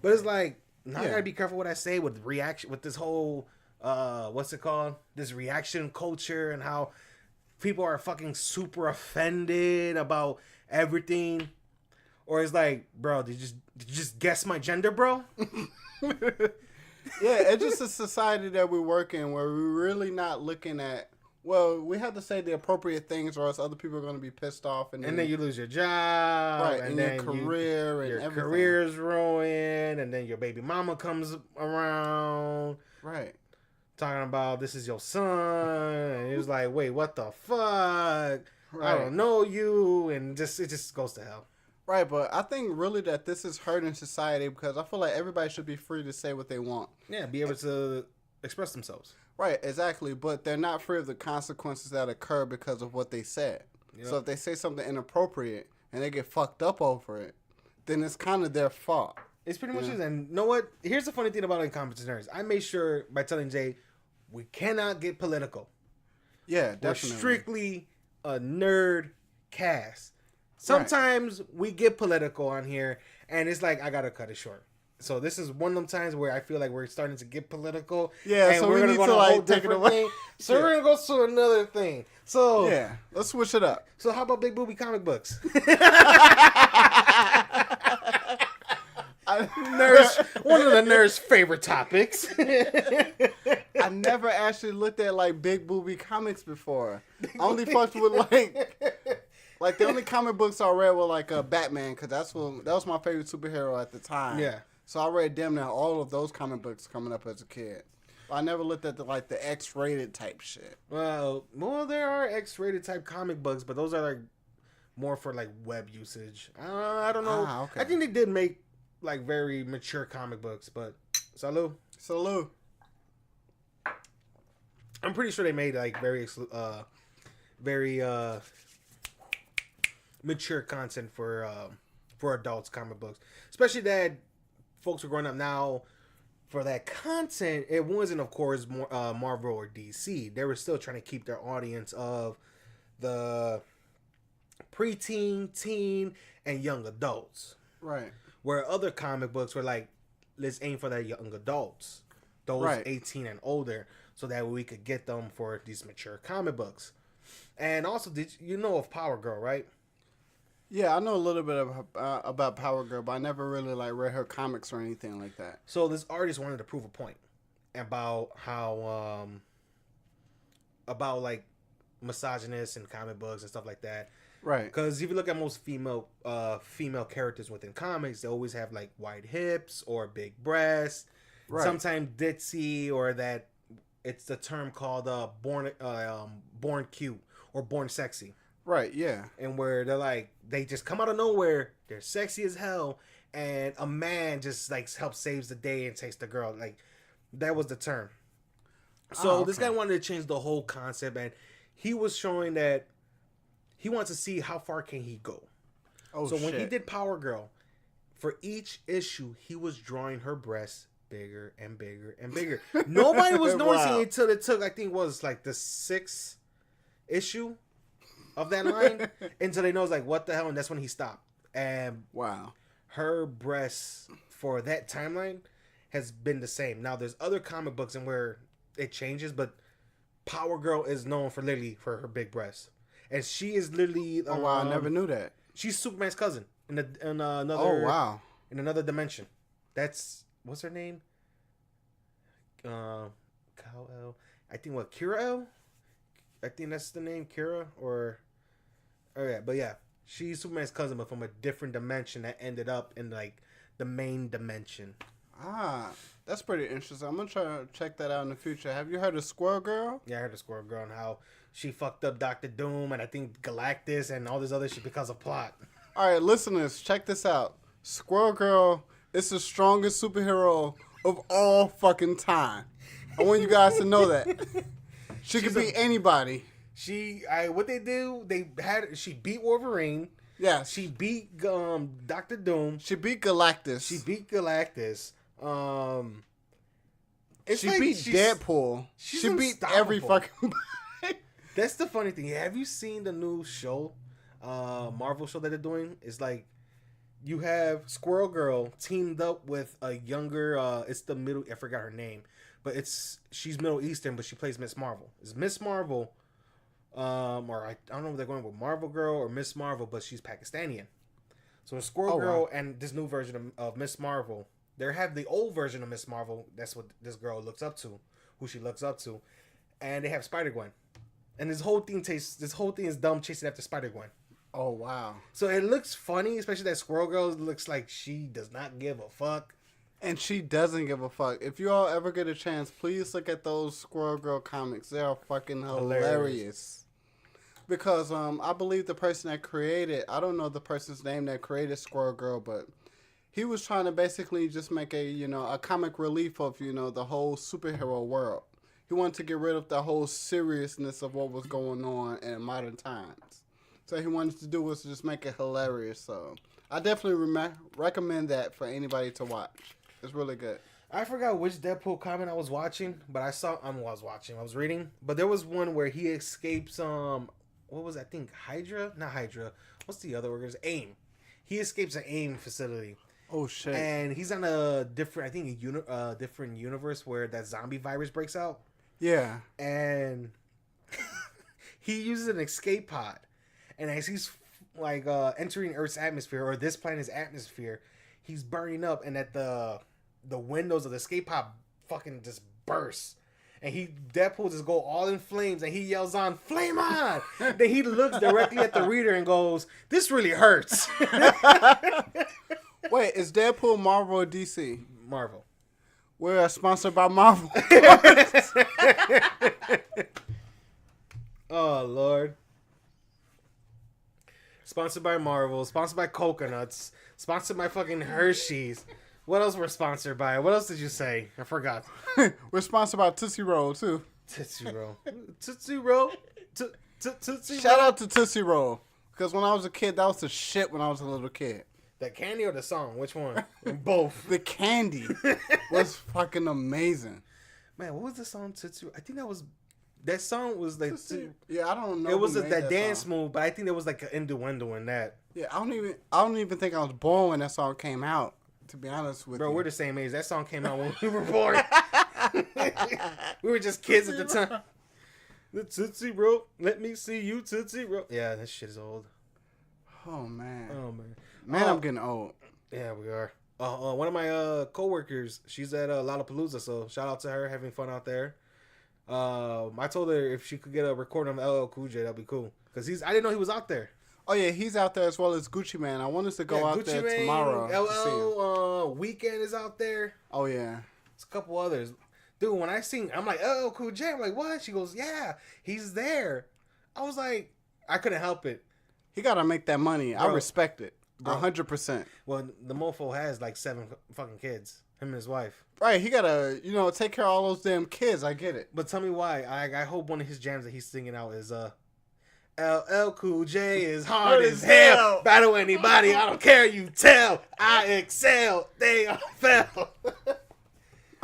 But it's like, now I gotta be careful what I say with reaction, with this whole, what's it called? This reaction culture and how people are fucking super offended about everything. Or it's like, bro, did you just guess my gender, bro? Yeah, it's just a society that we work in where we're really not looking at, well, we have to say the appropriate things or else other people are going to be pissed off. And then you lose your job. Right, and then your career and your everything. career's ruined. And then your baby mama comes around. Right. Talking about, this is your son. And it was like, wait, what the fuck? Right. I don't know you. And it just goes to hell. Right, but I think really that this is hurting society because I feel like everybody should be free to say what they want. Yeah, be able to express themselves. Right, exactly. But they're not free of the consequences that occur because of what they said. Yep. So if they say something inappropriate and they get fucked up over it, then it's kind of their fault. It's pretty much it. And you know what? Here's the funny thing about Incompetence Nerds. I made sure by telling Jay, we cannot get political. Yeah, definitely. We're strictly a nerd cast. Sometimes we get political on here, and it's like, I gotta cut it short. So this is one of them times where I feel like we're starting to get political. Yeah, and so we're we gonna need go to on a whole like take it different away. thing. So we're gonna go to another thing. So yeah, let's switch it up. So how about big booby comic books? Nerds, one of the nerds' favorite topics. I never actually looked at like big booby comics before. I only fucked with like the only comic books I read were like Batman, because that was my favorite superhero at the time. Yeah. So I read damn near all of those comic books coming up as a kid. I never looked at the X-rated type shit. Well, there are X-rated type comic books, but those are like more for like web usage. I don't know. Okay. I think they did make like very mature comic books, but salud. I'm pretty sure they made like very mature content for adults comic books, especially that folks are growing up now. For that content, it wasn't, of course, Marvel or DC. They were still trying to keep their audience of the preteen, teen, and young adults. Right. Where other comic books were like, let's aim for that young adults, those 18 and older, so that we could get them for these mature comic books. And also, did you know of Power Girl, right? Yeah, I know a little bit about Power Girl, but I never really like read her comics or anything like that. So this artist wanted to prove a point about how about like misogynist in comic books and stuff like that. Right. Because if you look at most female characters within comics, they always have like wide hips or big breasts. Right. Sometimes ditzy, or that it's the term called born cute or born sexy. Right, yeah. And where they're like, they just come out of nowhere, they're sexy as hell, and a man just like helps saves the day and takes the girl. Like, that was the term. So this guy wanted to change the whole concept, and he was showing that he wants to see how far can he go. So when he did Power Girl, for each issue, he was drawing her breasts bigger and bigger and bigger. Nobody was noticing until it took, I think, was like the 6th issue of that line, until they know it's like, what the hell, and that's when he stopped. And her breasts for that timeline has been the same. Now there's other comic books and where it changes, but Power Girl is known for literally for her big breasts, and she is literally I never knew that. She's Superman's cousin in another in another dimension. That's, what's her name? Kal-El. I think Kira-El? I think that's the name, Kira, or but yeah, she's Superman's cousin, but from a different dimension that ended up in like the main dimension. That's pretty interesting. I'm gonna try to check that out in the future. Have you heard of Squirrel Girl? Yeah, I heard of Squirrel Girl and how she fucked up Dr. Doom and I think Galactus and all this other shit because of plot. All right, listeners, check this out. Squirrel Girl is the strongest superhero of all fucking time. I want you guys to know that. She could beat anybody. What they do? She beat Wolverine. Yeah. She beat Doctor Doom. She beat Galactus. She beat Deadpool. She beat every fucking. That's the funny thing. Have you seen the new show, Marvel show that they're doing? It's like you have Squirrel Girl teamed up with a younger. It's the middle. I forgot her name, but she's Middle Eastern, but she plays Miss Marvel. It's Miss Marvel, or I don't know if they're going with Marvel Girl or Miss Marvel, but she's Pakistani. So the Squirrel Girl and this new version of Miss Marvel. They have the old version of Miss Marvel. That's what this girl looks up to, who she looks up to, and they have Spider-Gwen. And this whole thing is dumb chasing after Spider-Gwen. Oh, wow. So it looks funny, especially that Squirrel Girl looks like she does not give a fuck. And she doesn't give a fuck. If you all ever get a chance, please look at those Squirrel Girl comics. They are fucking hilarious. Because I believe the person that created, I don't know the person's name that created Squirrel Girl, but he was trying to basically just make a comic relief of, the whole superhero world. He wanted to get rid of the whole seriousness of what was going on in modern times. So he wanted to do was just make it hilarious. So I definitely recommend that for anybody to watch. It's really good. I forgot which Deadpool comic I was watching, but I was reading. But there was one where he escapes, what was it? I think Hydra? Not Hydra. What's the other workers? AIM. He escapes an AIM facility. Oh, shit. And he's on a different, different universe where that zombie virus breaks out. Yeah. And he uses an escape pod. And as he's entering Earth's atmosphere, or this planet's atmosphere, he's burning up, and at the windows of the escape pod fucking just bursts. And Deadpool just go all in flames, and he yells on, "Flame on!" Then he looks directly at the reader and goes, "This really hurts." Wait, is Deadpool Marvel or DC? Marvel. We're sponsored by Marvel. Oh, Lord. Sponsored by Marvel. Sponsored by Coconuts. Sponsored by fucking Hershey's. What else we're sponsored by? What else did you say? I forgot. We're sponsored by Tootsie Roll, too. Tootsie Roll. Tootsie Roll. Tootsie Roll. Shout out to Tootsie Roll. Because when I was a kid, that was the shit when I was a little kid. The candy or the song? Which one? Both. The candy was fucking amazing. Man, what was the song? Tootsie? I think that song was like. Yeah, I don't know. It was that dance move, but I think there was like an innuendo in that. Yeah, I don't even think I was born when that song came out. To be honest with you, bro, we're the same age. That song came out when we were born. We were just kids at the time. The Tootsie Roll, let me see you Tootsie Roll. Yeah, that shit is old. Oh man. Man, I'm getting old. Yeah, we are. One of my coworkers, she's at Lollapalooza, so shout out to her, having fun out there. I told her if she could get a recording of LL Cool J, that'd be cool. Cause I didn't know he was out there. Oh yeah, he's out there as well as Gucci Mane. I want us to go out Gucci there tomorrow. LL Weekend is out there. Oh yeah, it's a couple others. Dude, when I'm like, LL Cool J. I'm like, what? She goes, yeah, he's there. I was like, I couldn't help it. He gotta make that money. Bro, I respect it. 100%. Well, the mofo has like 7 fucking kids. Him and his wife. Right, he gotta, take care of all those damn kids. I get it. But tell me why. I hope one of his jams that he's singing out is LL Cool J is hard as hell. Battle anybody, I don't care. You tell. I excel. They all fell.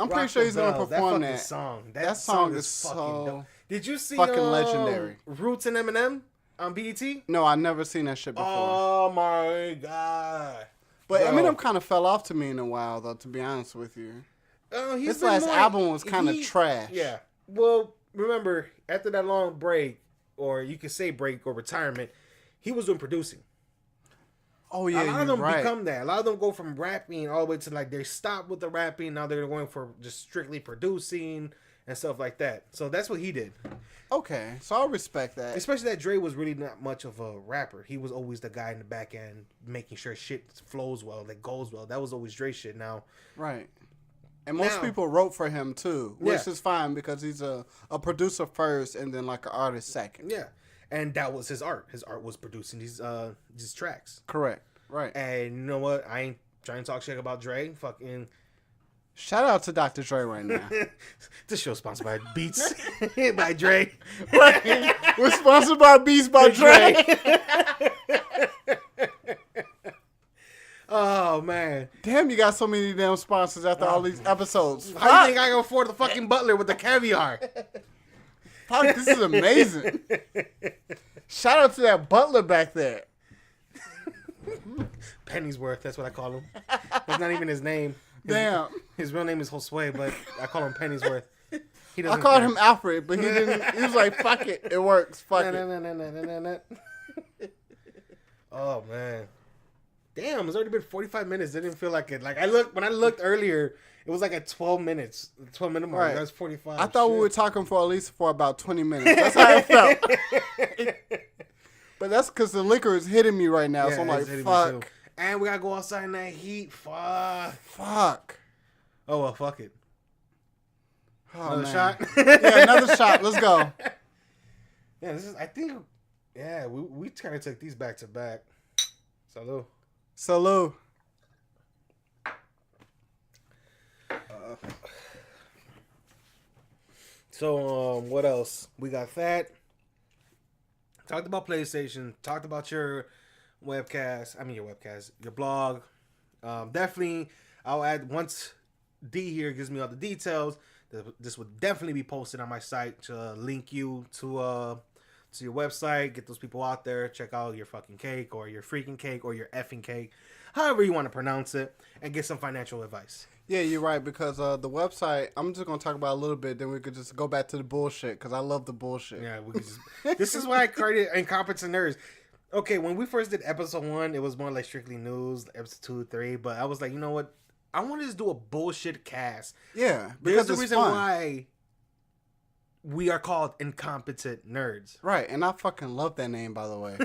I'm pretty sure he's gonna perform that. That song is so fucking dope. Did you see fucking legendary? Roots and Eminem on BET? No, I never seen that shit before. Oh my god! But Eminem kind of fell off to me in a while, though. To be honest with you, his last album was kind of trash. Yeah. Well, remember after that long break, or you could say break or retirement, he was doing producing. Oh yeah, a lot of them become that. A lot of them go from rapping all the way to like they stop with the rapping. Now they're going for just strictly producing and stuff like that. So that's what he did. Okay, so I respect that. Especially that Dre was really not much of a rapper. He was always the guy in the back end making sure shit flows well, that goes well. That was always Dre shit. Now, right. And most people wrote for him too, which is fine because he's a producer first and then like an artist second. Yeah. And that was his art. His art was producing these tracks. Correct. Right. And you know what? I ain't trying to talk shit about Dre. Fucking Shout out to Dr. Dre right now. This show is sponsored by Beats by Dre. Right. We're sponsored by Beats by Dre. Oh, man. Damn, you got so many damn sponsors after all these episodes. How do you think I can afford the fucking butler with the caviar? Fuck, this is amazing. Shout out to that butler back there. Pennyworth, that's what I call him. That's not even his name. Damn. His real name is Josue, but I call him Pennyworth. I called him Alfred, but he didn't. He was like, "Fuck it, it works. Fuck it." Oh man, damn! It's already been 45 minutes. It didn't feel like it. Like when I looked earlier, it was like at 12 minutes, 12-minute mark. Right. That was 45. I thought we were talking for at least for about 20 minutes. That's how it felt. But that's because the liquor is hitting me right now, so I'm like, fuck. And we gotta go outside in that heat. Fuck. Oh well, fuck it. Oh, another man. shot. Yeah, another shot. Let's go. Yeah, this is. I think. Yeah, we kind of took these back to back. Salud. Salud. So what else? We got that. Talked about PlayStation. Talked about your webcast. I mean your webcast. Your blog. Definitely. I'll add once D here gives me all the details. This would definitely be posted on my site to link you to your website. Get those people out there. Check out your fucking cake or your freaking cake or your effing cake, however you want to pronounce it, and get some financial advice. Yeah, you're right, because the website, I'm just going to talk about a little bit, then we could just go back to the bullshit, because I love the bullshit. Yeah, we could just... This is why I created Incompetent Nerds. Okay, when we first did episode 1, it was more like strictly news, episode 2, 3, but I was like, you know what? I want to just do a bullshit cast. Yeah, because there's the reason why we are called Incompetent Nerds. Right, and I fucking love that name, by the way.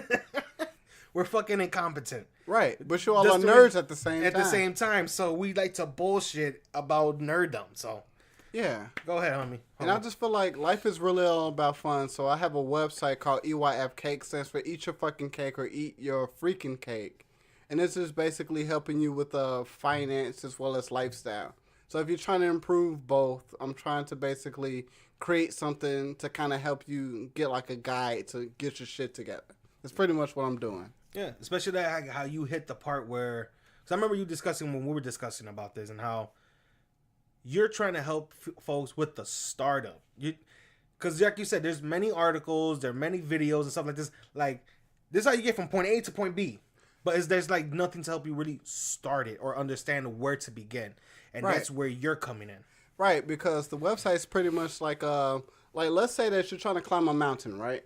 We're fucking incompetent. Right, but you all are nerds at the same time. At the same time, so we like to bullshit about nerddom, so... Yeah. Go ahead, homie. And I just feel like life is really all about fun, so I have a website called EYF Cake, stands for Eat Your Fucking Cake or Eat Your Freaking Cake. And this is basically helping you with finance as well as lifestyle. So if you're trying to improve both, I'm trying to basically create something to kind of help you get like a guide to get your shit together. That's pretty much what I'm doing. Yeah, especially that how you hit the part where... Because I remember you discussing when we were discussing about this and how you're trying to help folks with the startup. Because like you said, there's many articles, there are many videos and stuff like this. Like, this is how you get from point A to point B. But there's like nothing to help you really start it or understand where to begin. And that's where you're coming in. Right, because the website's pretty much like let's say that you're trying to climb a mountain, right?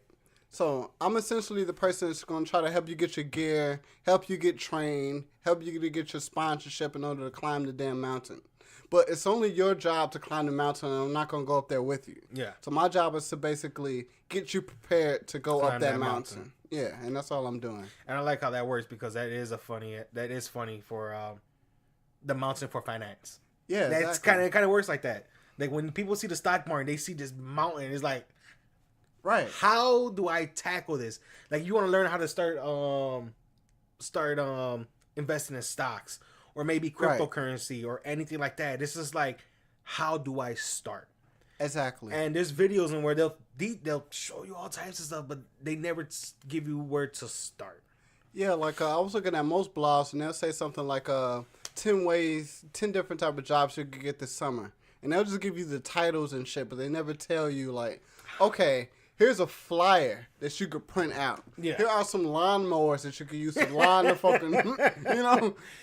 So I'm essentially the person that's going to try to help you get your gear, help you get trained, help you to get your sponsorship in order to climb the damn mountain. But it's only your job to climb the mountain, and I'm not going to go up there with you. Yeah. So my job is to basically get you prepared to go up that mountain. Yeah, and that's all I'm doing. And I like how that works because that is funny for the mountain for finance. Yeah, that's exactly. kind of works like that. Like when people see the stock market, they see this mountain. It's like, right, how do I tackle this? Like you want to learn how to start investing in stocks or maybe cryptocurrency or anything like that. This is like, how do I start? Exactly. And there's videos in where they'll show you all types of stuff, but they never give you where to start. Yeah, like I was looking at most blogs, and they'll say something like 10 different type of jobs you could get this summer. And they'll just give you the titles and shit, but they never tell you, like, okay, here's a flyer that you could print out. Yeah. Here are some lawnmowers that you could use to lawn the fucking,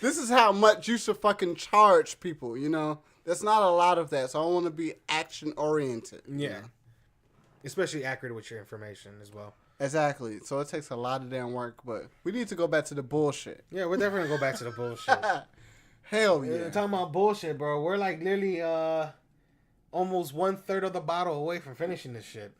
this is how much you should fucking charge people, There's not a lot of that, so I want to be action-oriented. Yeah. Especially accurate with your information as well. Exactly. So it takes a lot of damn work, but we need to go back to the bullshit. Yeah, we're definitely going to go back to the bullshit. Hell yeah. We're talking about bullshit, bro. We're like literally almost 1/3 of the bottle away from finishing this shit.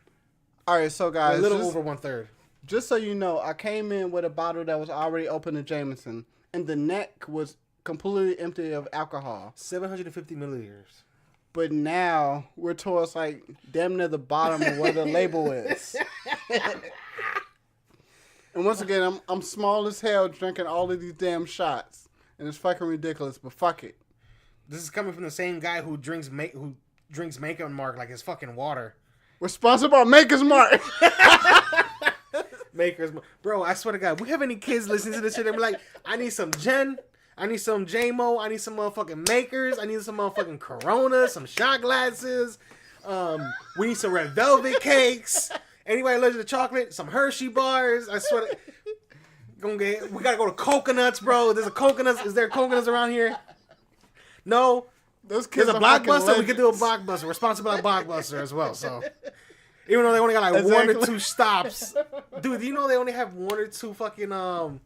All right, so guys. A little over 1/3. Just so you know, I came in with a bottle that was already open to Jameson, and the neck was completely empty of alcohol. 750 milliliters. But now we're towards like damn near the bottom of where the label is. And once again, I'm small as hell drinking all of these damn shots. And it's fucking ridiculous, but fuck it. This is coming from the same guy who drinks Maker's Mark like it's fucking water. We're sponsored by Maker's Mark. Maker's Mark. Bro, I swear to God, we have any kids listening to this shit? They're like, I need some Gen. I need some J-Mo. I need some motherfucking Makers. I need some motherfucking Corona. Some shot glasses. We need some red velvet cakes. Anybody allergic to chocolate? Some Hershey bars. I swear to... We gotta go to coconuts, bro. There's a coconuts. Is there coconuts around here? No. Those kids There's a Blockbuster. We could do a Blockbuster. We're sponsored by Blockbuster as well. So even though they only got like one or two stops, dude, do you know they only have one or two fucking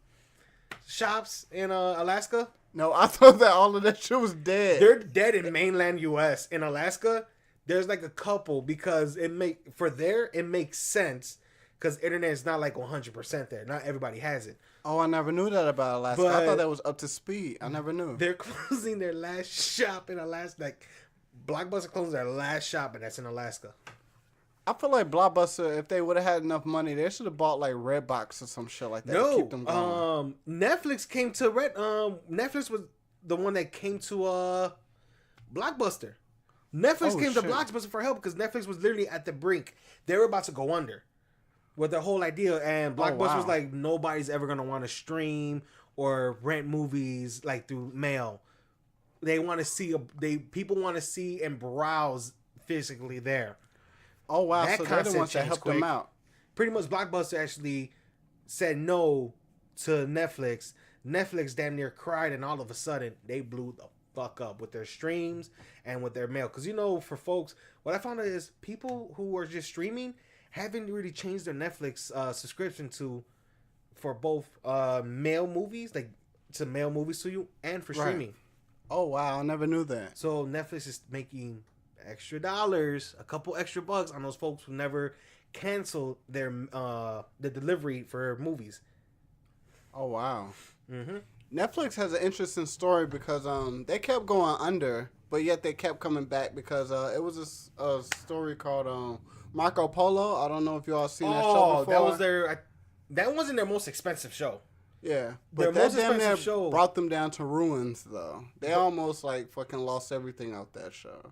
shops in Alaska? No, I thought that all of that shit was dead. They're dead in mainland U.S. In Alaska, there's like a couple because it makes sense because internet is not like 100% there. Not everybody has it. Oh, I never knew that about Alaska. I thought that was up to speed. I never knew. They're closing their last shop in Alaska. Like, Blockbuster closed their last shop, and that's in Alaska. I feel like Blockbuster, if they would have had enough money, they should have bought like Redbox or some shit like that to keep them going. Netflix came to Netflix was the one that came to Blockbuster. Netflix came to Blockbuster for help because Netflix was literally at the brink. They were about to go under. With their whole idea, and Blockbuster was like, nobody's ever gonna want to stream or rent movies like through mail. They want to see people want to see and browse physically there. Oh wow! So they're the ones that helped them out. Pretty much, Blockbuster actually said no to Netflix. Netflix damn near cried, and all of a sudden they blew the fuck up with their streams and with their mail. Because for folks, what I found out is people who are just streaming haven't really changed their Netflix subscription for both mail movies, like to mail movies to you, and for streaming. Oh wow, I never knew that. So Netflix is making extra dollars, a couple extra bucks on those folks who never cancel their the delivery for movies. Oh wow. Mm-hmm. Netflix has an interesting story because they kept going under, but yet they kept coming back because it was a story called Marco Polo. I don't know if you all seen that show before. That wasn't their most expensive show. Yeah, but that damn near show brought them down to ruins though. They almost like fucking lost everything out that show.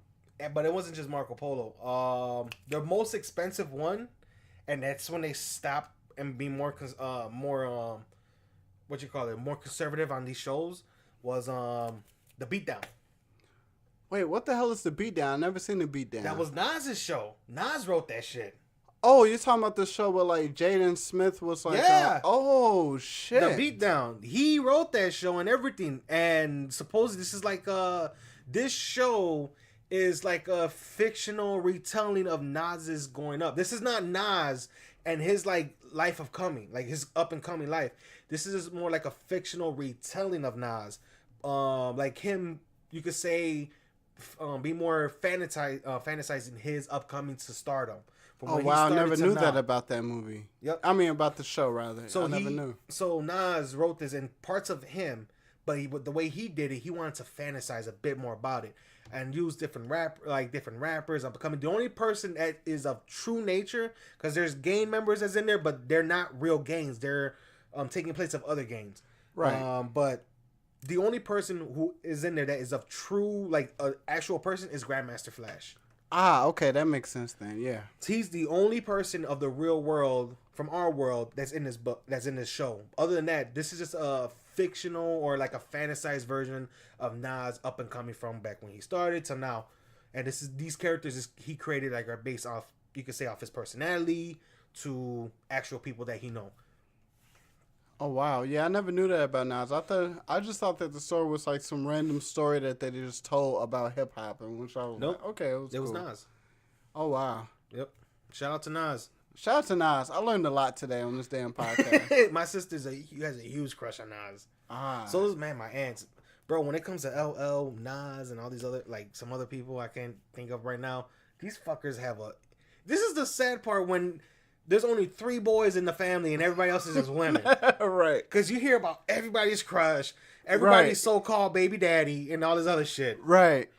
But it wasn't just Marco Polo. The most expensive one, and that's when they stopped and be more more conservative on these shows, was The Beatdown. Wait, what the hell is The Beatdown? I never seen The Beatdown. That was Nas's show. Nas wrote that shit. Oh, you're talking about the show where like Jaden Smith was like, yeah. Oh shit. The Beatdown. He wrote that show and everything. And supposedly this is like this show is like a fictional retelling of Nas's growing up. This is not Nas and his like life of coming, like his up and coming life. This is more like a fictional retelling of Nas. Like him, you could say, be more fantasizing his upcoming to stardom. Oh wow, I never knew that about that movie. Yep. I mean about the show rather. So I never knew. So Nas wrote this in parts of him, but the way he did it, he wanted to fantasize a bit more about it and use different rappers. I'm becoming the only person that is of true nature, because there's gang members that's in there, but they're not real gangs. They're taking place of other gangs. Right. But the only person who is in there that is of true, like an actual person, is Grandmaster Flash. Ah, okay, that makes sense then. Yeah. He's the only person of the real world, from our world, that's in this book, that's in this show. Other than that, this is just a fictional or like a fantasized version of Nas up and coming from back when he started to now. And these characters he created like are based off, you could say, off his personality to actual people that he know. Oh wow, yeah, I never knew that about Nas. I just thought that the story was like some random story that they just told about hip hop, and which I was like, okay, it was cool. Was Nas. Oh wow. Yep. Shout out to Nas. Shout out to Nas. I learned a lot today on this damn podcast. My sister has a huge crush on Nas. Ah. So does my aunts. Bro, when it comes to LL, Nas, and all these other, like some other people I can't think of right now, these fuckers have this is the sad part when there's only 3 boys in the family and everybody else is just women. Right. Because you hear about everybody's crush, everybody's so-called baby daddy, and all this other shit. Right.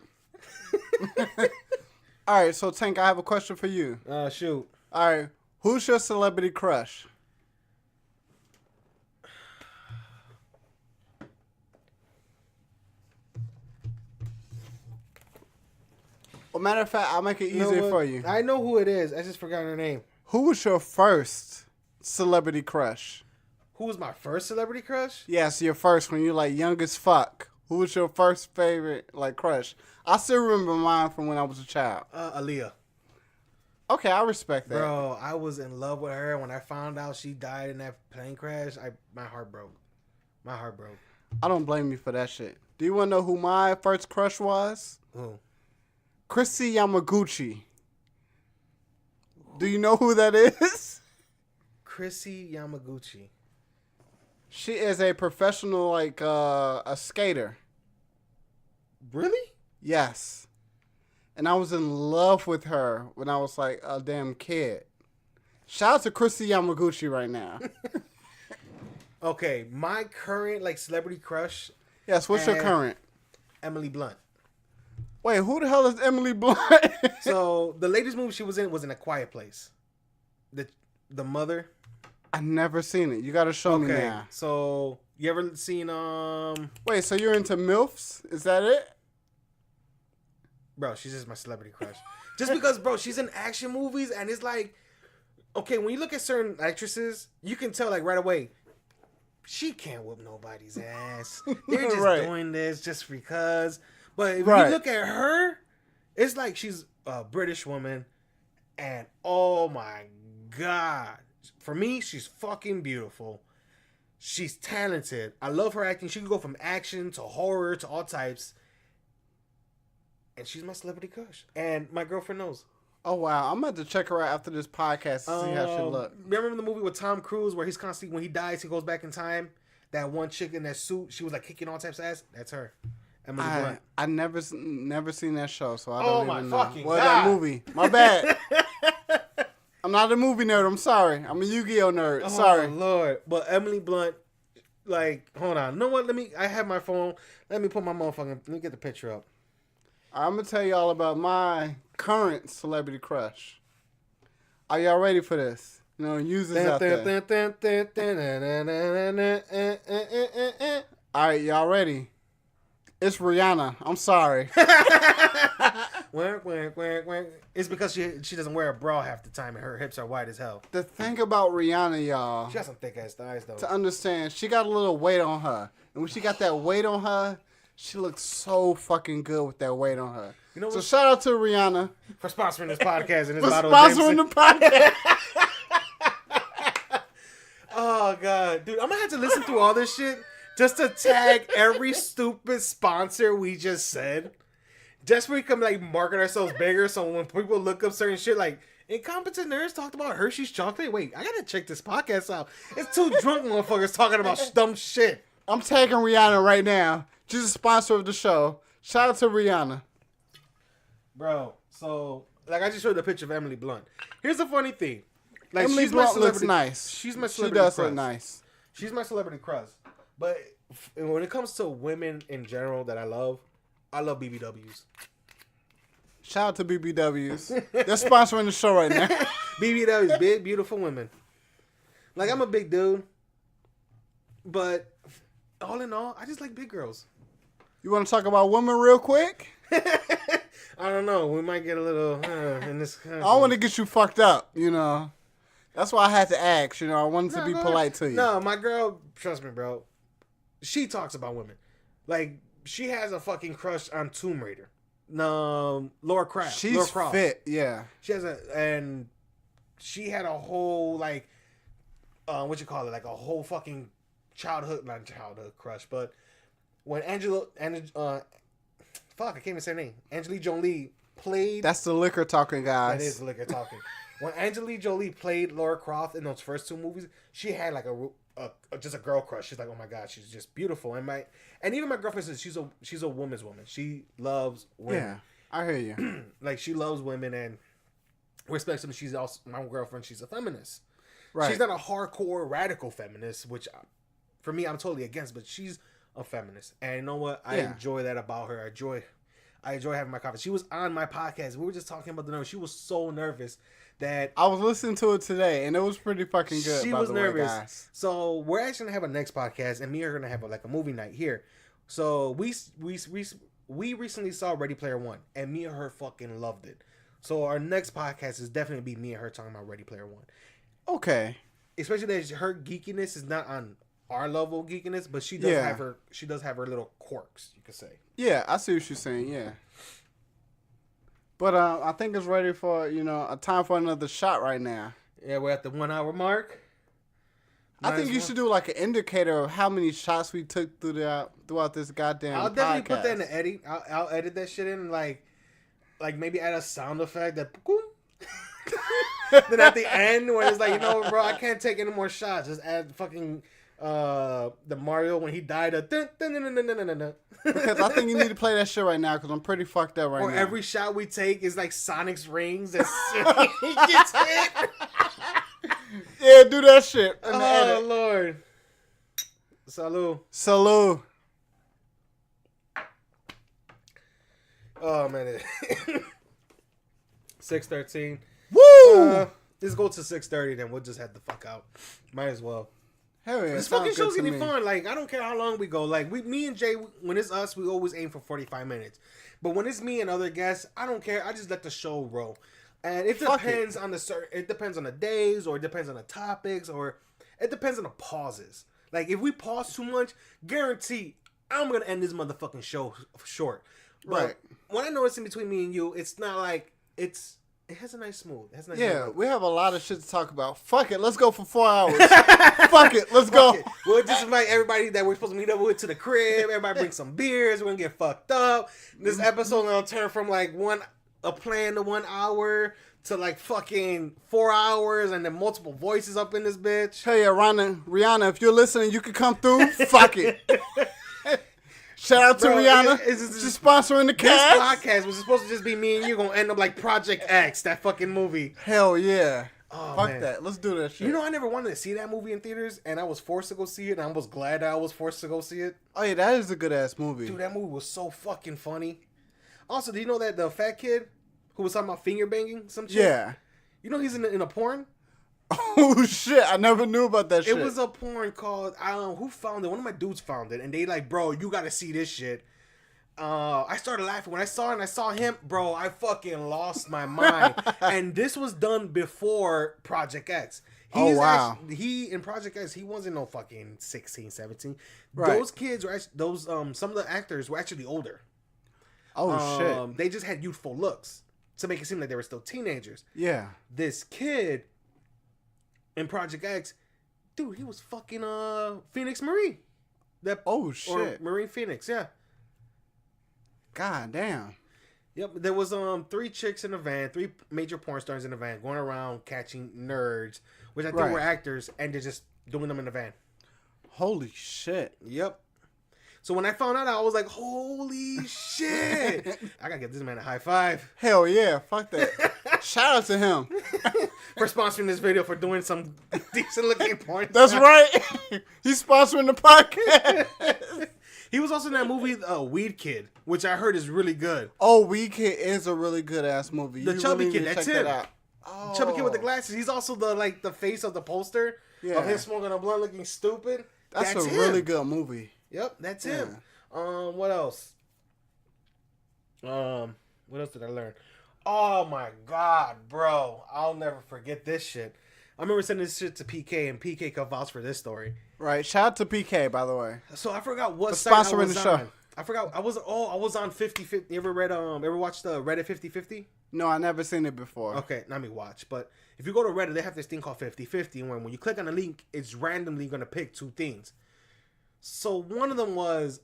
All right, so Tank, I have a question for you. Shoot. All right, who's your celebrity crush? Well, matter of fact, I'll make it easier for you. I know who it is. I just forgot her name. Who was your first celebrity crush? Who was my first celebrity crush? Yes, your first when you like young as fuck. Who was your first favorite like crush? I still remember mine from when I was a child. Aaliyah. Okay, I respect that. Bro, I was in love with her. When I found out she died in that plane crash, my heart broke. My heart broke. I don't blame you for that shit. Do you want to know who my first crush was? Who? Chrissy Yamaguchi. Do you know who that is? Chrissy Yamaguchi. She is a professional, like, a skater. Really? Yes. And I was in love with her when I was, like, a damn kid. Shout out to Chrissy Yamaguchi right now. Okay, my current, like, celebrity crush. Yes, what's your current? Emily Blunt. Wait, who the hell is Emily Blunt? So, the latest movie she was in A Quiet Place. The mother. I never seen it. You gotta show me now. So you ever seen Wait, so you're into MILFs? Is that it? Bro, she's just my celebrity crush. Just because, bro, she's in action movies and it's like, okay, when you look at certain actresses, you can tell like right away, she can't whoop nobody's ass. They're just doing this just because. But if you look at her, it's like she's a British woman and oh my God. For me, she's fucking beautiful. She's talented. I love her acting. She can go from action to horror to all types. And she's my celebrity crush. And my girlfriend knows. Oh, wow. I'm about to check her out after this podcast to see how she look. Remember the movie with Tom Cruise where he's constantly, when he dies, he goes back in time? That one chick in that suit, she was like kicking all types of ass? That's her. Emily Blunt. I never seen that show, so I don't even know. Oh, my fucking God. That movie. My bad. I'm not a movie nerd. I'm sorry. I'm a Yu-Gi-Oh nerd. Sorry. Oh, Lord. But Emily Blunt, like, hold on. You know what? I have my phone. Let me put my motherfucking, let me get the picture up. I'm going to tell you all about my current celebrity crush. Are y'all ready for this? You know, users out there. All right, y'all ready? It's Rihanna. I'm sorry. It's because she doesn't wear a bra half the time and her hips are wide as hell. The thing about Rihanna, y'all. She got some thick ass thighs though. To understand, she got a little weight on her. And when she got that weight on her, she looks so fucking good with that weight on her. You know what? So shout out to Rihanna. For sponsoring this podcast and this for bottle sponsoring of the podcast. Oh, God. Dude, I'm going to have to listen through all this shit just to tag every stupid sponsor we just said. Just so we can, like, market ourselves bigger so when people look up certain shit, like, Incompetent Nerds talked about Hershey's chocolate. Wait, I got to check this podcast out. It's two drunk motherfuckers talking about dumb shit. I'm tagging Rihanna right now. She's a sponsor of the show. Shout out to Rihanna. Bro, so, like, I just showed the picture of Emily Blunt. Here's the funny thing. Like, Emily Blunt looks nice. She's my celebrity crush. She does look nice. She's my celebrity crush. But when it comes to women in general that I love BBWs. Shout out to BBWs. They're sponsoring the show right now. BBWs, big, beautiful women. Like, I'm a big dude. But all in all, I just like big girls. You want to talk about women real quick? I don't know. We might get a little in this. I don't want to get you fucked up, you know. That's why I had to ask, you know. I wanted to be polite to you. No, my girl, trust me, bro. She talks about women. Like, she has a fucking crush on Tomb Raider. No, Laura Croft. She's fit, yeah. And she had a whole, like, what you call it? Like a whole fucking not childhood crush, but when I can't even say her name. Angelina Jolie played. That's the liquor talking, guys. That is the liquor talking. When Angelina Jolie played Laura Croft in those first two movies, she had like just a girl crush. She's like, oh my God, she's just beautiful. And even my girlfriend says she's a woman's woman. She loves women. Yeah, I hear you. Like, she loves women and respects them. She's also my girlfriend. She's a feminist. Right. She's not a hardcore radical feminist, which for me I'm totally against. But she's a feminist, and you know what? I enjoy that about her. I enjoy having my conversation. She was on my podcast. We were just talking about the nerves. She was so nervous that I was listening to it today, and it was pretty fucking good. She was nervous. So we're actually gonna have a next podcast, and me are gonna have a movie night here. So we we recently saw Ready Player One, and me and her fucking loved it. So our next podcast is definitely be me and her talking about Ready Player One. Okay. Especially that her geekiness is not on our level of geekiness, but she does have her little quirks, you could say. Yeah, I see what you're saying. Yeah. But I think it's ready for a time for another shot right now. Yeah, we're at the 1 hour mark. I think you should do like an indicator of how many shots we took throughout this goddamn podcast. I'll definitely put that in the edit. I'll edit that shit in and like maybe add a sound effect that. Then at the end when it's like, bro, I can't take any more shots. Just add fucking the Mario when he died. Because I think you need to play that shit right now because I'm pretty fucked up right now. Or every shot we take is like Sonic's rings. He gets hit. Yeah, do that shit. Oh, Lord. Salud. Oh, man. 6:13. Woo! Let's go to 6:30, then we'll just head the fuck out. Might as well. Hell yeah. This fucking show's gonna be fun. Like, I don't care how long we go. Like, me and Jay, when it's us, we always aim for 45 minutes. But when it's me and other guests, I don't care. I just let the show roll. And it depends on it depends on the days, or it depends on the topics, or it depends on the pauses. Like, if we pause too much, guarantee I'm gonna end this motherfucking show short. But right. When I notice in between me and you, it's not like it has a nice smooth. We have a lot of shit to talk about. Fuck it, let's go for 4 hours. Fuck it, let's go. It. We'll just invite everybody that we're supposed to meet up with to the crib. Everybody bring some beers. We're gonna get fucked up. This episode gonna turn from like a plan to 1 hour to like fucking 4 hours, and then multiple voices up in this bitch. Hey, Rihanna, if you're listening, you can come through. Fuck it. Shout out to Rihanna. She's sponsoring the cast. This podcast was supposed to just be me and you. Gonna end up like Project X, that fucking movie. Hell yeah. Oh, fuck man. that. Let's do that shit. I never wanted to see that movie in theaters, and I was forced to go see it, and I was glad that I was forced to go see it. Oh, yeah, that is a good-ass movie. Dude, that movie was so fucking funny. Also, do you know that the fat kid who was talking about finger banging some shit? Yeah. You know he's in a porn? Oh, shit. I never knew about that shit. It was a porn called, I don't know, who found it? One of my dudes found it, and they like, bro, you gotta see this shit. I started laughing. When I saw it and I saw him, bro, I fucking lost my mind. And this was done before Project X. Wow. He in Project X, he wasn't no fucking 16, 17. Right. Those kids were actually, some of the actors were actually older. Oh, shit. They just had youthful looks to make it seem like they were still teenagers. Yeah. This kid in Project X, dude, he was fucking Phoenix Marie. Shit. Or Marine Phoenix, yeah. God damn. Yep, there was 3 chicks in a van, 3 major porn stars in a van, going around catching nerds, which I think were actors, and they're just doing them in the van. Holy shit. Yep. So when I found out, I was like, holy shit. I gotta give this man a high five. Hell yeah, fuck that. Shout out to him. For sponsoring this video, for doing some decent looking porn. That's right. He's sponsoring the podcast. He was also in that movie, Weed Kid, which I heard is really good. Oh, Weed Kid is a really good ass movie. The chubby kid, that's him. Oh. Chubby kid with the glasses. He's also the face of the poster of him smoking a blunt, looking stupid. That's a really good movie. Yep, that's him. What else? What else did I learn? Oh my god, bro! I'll never forget this shit. I remember sending this shit to PK, and PK could vouch for this story. Right. Shout out to PK, by the way. So I forgot what site I was the show. on. I forgot. I was on 50-50. You ever watched the Reddit 50-50? No, I never seen it before. Okay, not me watch. But if you go to Reddit, they have this thing called 50-50, and when you click on a link, it's randomly going to pick 2 things. So one of them was,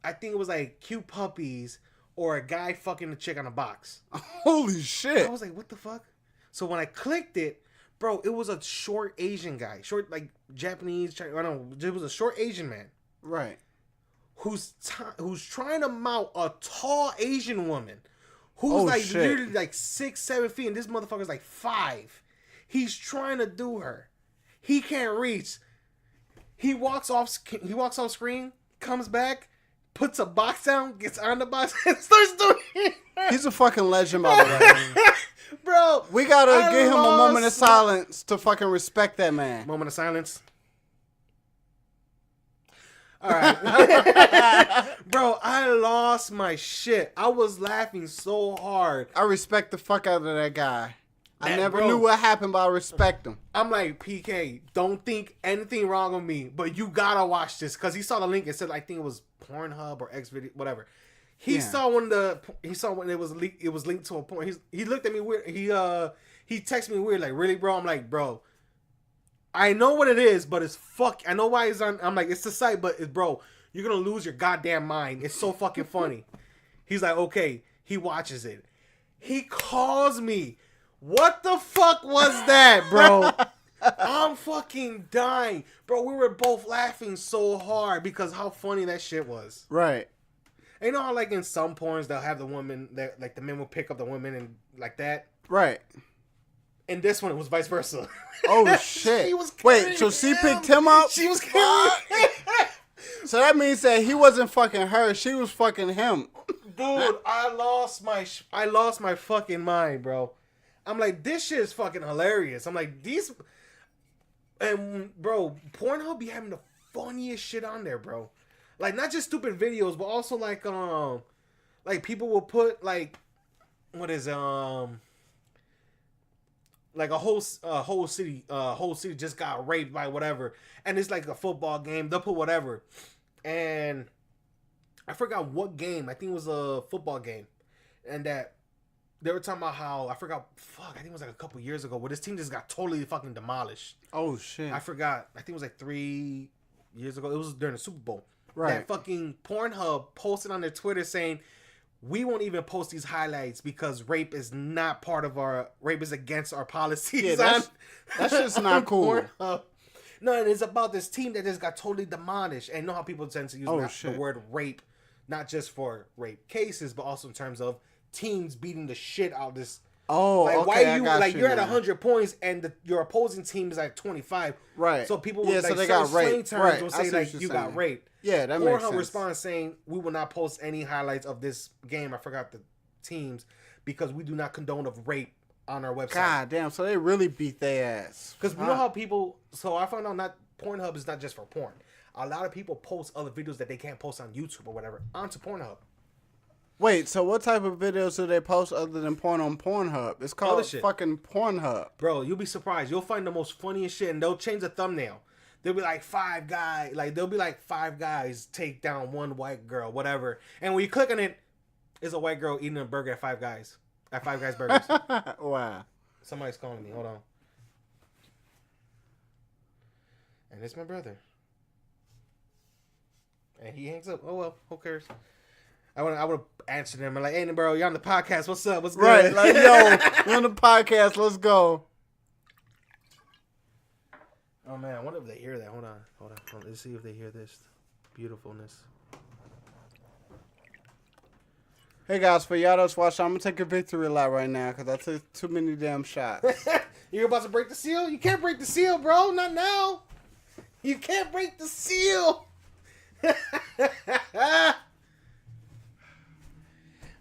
I think it was like cute puppies or a guy fucking a chick on a box. Holy shit. I was like, what the fuck? So when I clicked it, bro, it was a short Asian guy. Short, like, Japanese, I don't know. It was a short Asian man. Right. Who's trying to mount a tall Asian woman. Who's literally like 6-7 feet. And this motherfucker's like 5. He's trying to do her. He can't reach. He walks off screen, comes back, puts a box down, gets on the box, and starts doing it. He's a fucking legend, by the way. Bro, we gotta give him a moment of silence to fucking respect that man. Moment of silence. All right. Bro, I lost my shit. I was laughing so hard. I respect the fuck out of that guy. I never bro, knew what happened, but I respect him. I'm like, PK, don't think anything wrong with me, but you gotta watch this. Because he saw the link. It said, I think it was Pornhub or Xvideo, whatever. He saw when it was linked to a porn. He looked at me weird. He texted me weird, like, really, bro? I'm like, bro, I know what it is, but it's fuck. I know why it's on. I'm like, it's the site, but bro, you're gonna lose your goddamn mind. It's so fucking funny. He's like, okay. He watches it. He calls me. What the fuck was that, bro? I'm fucking dying, bro. We were both laughing so hard because how funny that shit was. Right. And you know how like in some porns they'll have the woman that like the men will pick up the women and like that. Right. In this one it was vice versa. Oh shit! She was Wait, so she picked him up? She was carrying him. So that means that he wasn't fucking her; she was fucking him. Dude, I lost my fucking mind, bro. I'm like, this shit is fucking hilarious. I'm like, and bro, Pornhub be having the funniest shit on there, bro. Like, not just stupid videos, but also like people will put like, what is like a whole city just got raped by whatever, and it's like a football game. They'll put whatever, and I forgot what game. I think it was a football game, and that. They were talking about how, I forgot, I think it was like a couple years ago, where this team just got totally fucking demolished. Oh, shit. I forgot. I think it was like 3 years ago. It was during the Super Bowl. Right. That fucking Pornhub posted on their Twitter saying, we won't even post these highlights because rape is against our policies. Yeah, that's just not cool. Pornhub. No, and it's about this team that just got totally demolished. And you know how people tend to use the word rape, not just for rape cases, but also in terms of teams beating the shit out of this. Oh, like, okay, why you're at 100 points and your opposing team is at 25. Right. So people will so they got raped. Terms will say like you got raped. Yeah, that makes sense. Pornhub responds saying we will not post any highlights of this game. I forgot the teams because we do not condone of rape on our website. God damn! So they really beat their ass. Because you know how people. So I found out Pornhub is not just for porn. A lot of people post other videos that they can't post on YouTube or whatever onto Pornhub. Wait, so what type of videos do they post other than porn on Pornhub? It's called fucking Pornhub. Bro, you'll be surprised. You'll find the most funniest shit, and they'll change the thumbnail. They'll be like five guys take down one white girl, whatever. And when you click on it, it's a white girl eating a burger at Five Guys. At Five Guys Burgers. Wow. Somebody's calling me. Hold on. And it's my brother. And he hangs up. Oh well, who cares? I would have answered him. I'm like, hey, bro, you're on the podcast. What's up? What's good? Right, like, yo, we're on the podcast. Let's go. Oh, man, I wonder if they hear that. Hold on. Let's see if they hear this beautifulness. Hey, guys, for y'all that's watching, I'm going to take a victory lap right now because I took too many damn shots. You're about to break the seal? You can't break the seal, bro. Not now. You can't break the seal.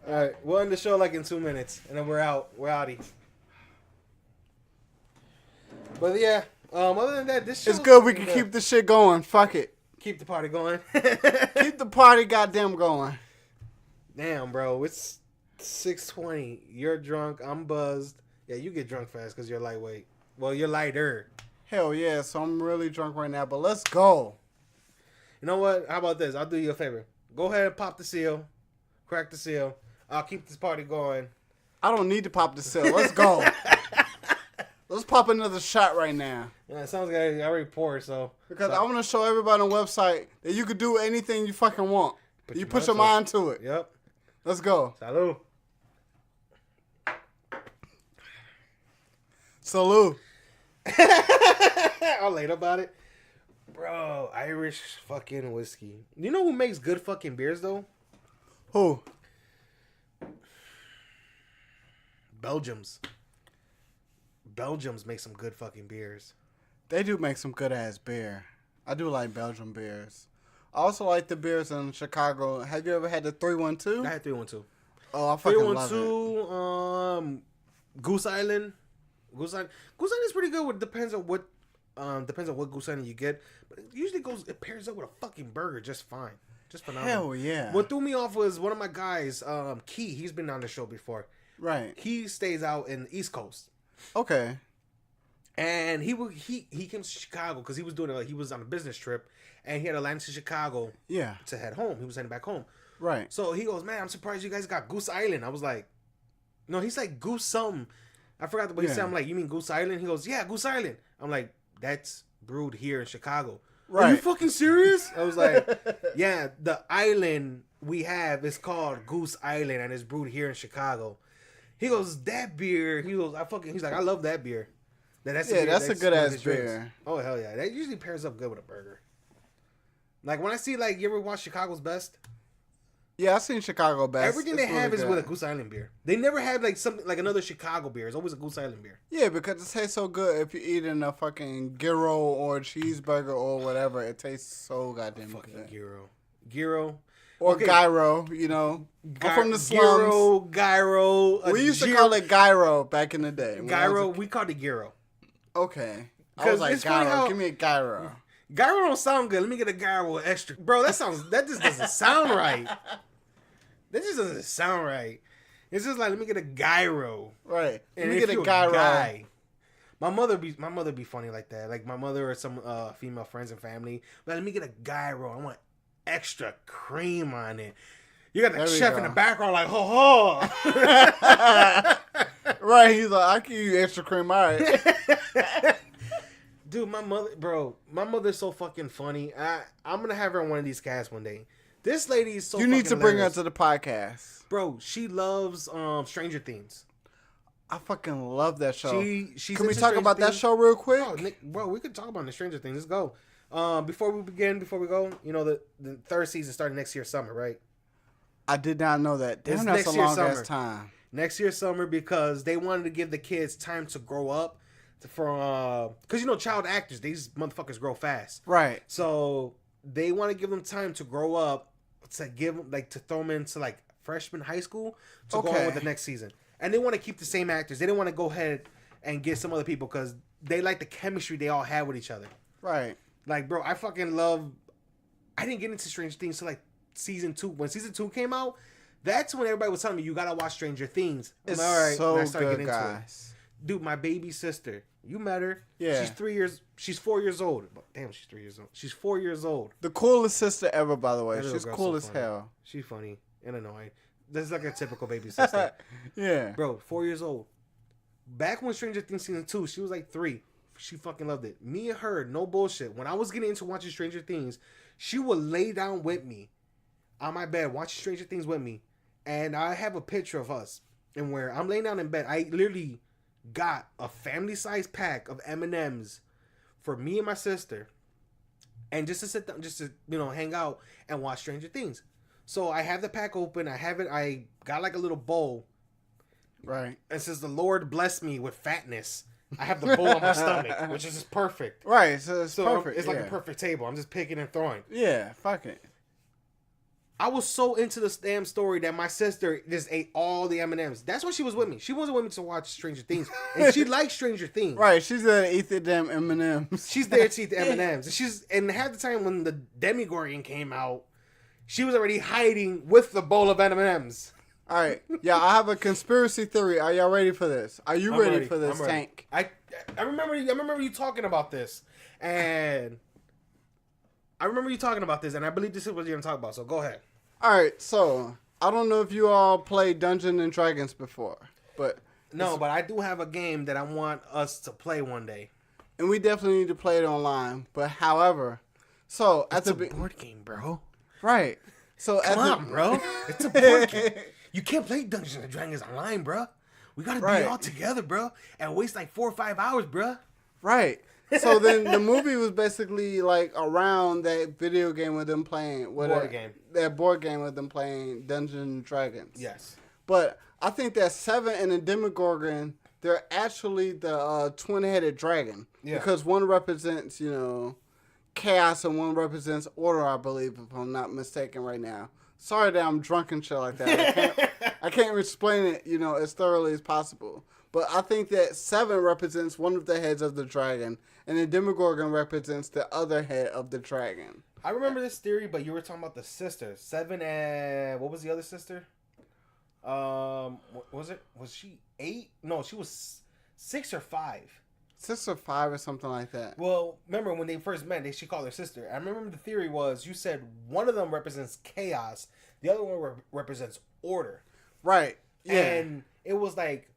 All right, we'll end the show like in 2 minutes, and then we're out. We're outie. But yeah, other than that, this show. It's good. We can keep the shit going. Fuck it. Keep the party going. Keep the party goddamn going. Damn, bro, it's 6:20. You're drunk. I'm buzzed. Yeah, you get drunk fast because you're lightweight. Well, you're lighter. Hell yeah. So I'm really drunk right now, but let's go. You know what? How about this? I'll do you a favor. Go ahead and pop the seal. Crack the seal. I'll keep this party going. I don't need to pop the seal. Let's go. Let's pop another shot right now. Yeah, it sounds like I already poured, so. Because I want to show everybody on the website that you can do anything you fucking want. You put your mind to it. Yep. Let's go. Salud. Salud. I'll late about it. Bro, Irish fucking whiskey. You know who makes good fucking beers, though? Who? Belgians make some good fucking beers. They do make some good ass beer. I do like Belgian beers. I also like the beers in Chicago. Have you ever had the 312? I had 312. Oh, I fucking love it. 312, Goose Island. Goose Island is pretty good. It depends on what Goose Island you get. But it usually it pairs up with a fucking burger just fine. Just phenomenal. Hell yeah. What threw me off was one of my guys, Key. He's been on the show before. Right. He stays out in the East Coast. Okay. And he came to Chicago because he was on a business trip, and he had to land to Chicago. Yeah. To head home. He was heading back home. Right. So he goes, man, I'm surprised you guys got Goose Island. I was like, no, he's like Goose something. I forgot what he said. I'm like, you mean Goose Island? He goes, yeah, Goose Island. I'm like, that's brewed here in Chicago. Right. Are you fucking serious? I was like, yeah, the island we have is called Goose Island, and it's brewed here in Chicago. He goes, that beer. He goes, he's like, I love that beer. That's a good ass beer. Oh hell yeah, that usually pairs up good with a burger. Like when I see you ever watch Chicago's Best? Yeah, I've seen Chicago Best. Everything they have is with a Goose Island beer. They never have like something like another Chicago beer. It's always a Goose Island beer. Yeah, because it tastes so good. If you're eating a fucking gyro or cheeseburger or whatever, it tastes so goddamn good. Gyro. Or gyro, you know. I'm from the slums. Gyro. We used to call it gyro back in the day. Gyro. We called it gyro. Okay. I was like, gyro. Give me a gyro. Gyro don't sound good. Let me get a gyro extra. Bro, that just doesn't sound right. That just doesn't sound right. It's just like, let me get a gyro. Right. Let me get a gyro. Guy, my mother be funny like that. Like my mother or some female friends and family. But let me get a gyro. I want extra cream on it. You got the chef in the background like, ho ho. Right. He's like, I can use extra cream. All right. Dude, my mother's so fucking funny. I'm going to have her on one of these casts one day. This lady is so fucking You need to bring her to the podcast. Bro, she loves Stranger Things. I fucking love that show. She's Can we talk about that show real quick? Oh, bro, we could talk about the Stranger Things. Let's go. Before we go, you know, the third season starting next year summer, right? I did not know that. Damn, that's a long ass time. Next year summer because they wanted to give the kids time to grow up. Because you know, child actors, these motherfuckers grow fast, right? So they want to give them time to grow up, to throw them into like freshman high school to go on with the next season, and they want to keep the same actors. They didn't want to go ahead and get some other people because they like the chemistry they all had with each other, right? Like, bro, I fucking love. I didn't get into Stranger Things till like season 2. When season 2 came out, that's when everybody was telling me you gotta watch Stranger Things. It's all right. So I started getting into it. Dude, my baby sister. You met her. Yeah. She's 4 years old. Damn, she's 3 years old. She's 4 years old. The coolest sister ever, by the way. She's cool as hell. She's funny and annoying. This is like a typical baby sister. Yeah. Bro, 4 years old. Back when Stranger Things season 2, she was like 3. She fucking loved it. Me and her, no bullshit. When I was getting into watching Stranger Things, she would lay down with me on my bed watching Stranger Things with me. And I have a picture of us. And where I'm laying down in bed, I literally got a family-sized pack of M&Ms for me and my sister, and just to sit down, just to, you know, hang out and watch Stranger Things. So I have the pack open. I got like a little bowl, right? And since the Lord blessed me with fatness, I have the bowl on my stomach, which is just perfect. Right, so it's perfect. It's like a perfect table. I'm just picking and throwing. Yeah, fuck it. I was so into this damn story that my sister just ate all the M&Ms. That's why she was with me. She wasn't with me to watch Stranger Things. And she likes Stranger Things. Right. She's there to eat the damn M&Ms. She's there to eat the M&Ms. And half the time when the Demigorgon came out, she was already hiding with the bowl of M&Ms. All right. Yeah, I have a conspiracy theory. Are y'all ready for this? Are you ready for this, Tank? I remember you talking about this. And I believe this is what you're going to talk about. So go ahead. All right, so I don't know if you all played Dungeons and Dragons before, but but I do have a game that I want us to play one day, and we definitely need to play it online. But however, so it's a board game, bro. Right. So come on, bro. It's a board game. You can't play Dungeons and Dragons online, bro. We gotta be all together, bro, and waste like 4 or 5 hours, bro. Right. So then the movie was basically like around that video game with them playing that board game with them playing Dungeons and Dragons. Yes. But I think that Seven and the Demogorgon, they're actually the twin-headed dragon. Yeah. Because one represents, you know, chaos and one represents order, I believe, if I'm not mistaken right now. Sorry that I'm drunk and shit like that. I can't explain it, you know, as thoroughly as possible. But I think that Seven represents one of the heads of the dragon, and the Demogorgon represents the other head of the dragon. I remember this theory, but you were talking about the sister. 7 and what was the other sister? What was it? Was she 8? No, she was 6 or 5. 6 or 5 or something like that. Well, remember when they first met, she called her sister. I remember the theory was you said one of them represents chaos, the other one represents order. Right. Yeah. And it was like,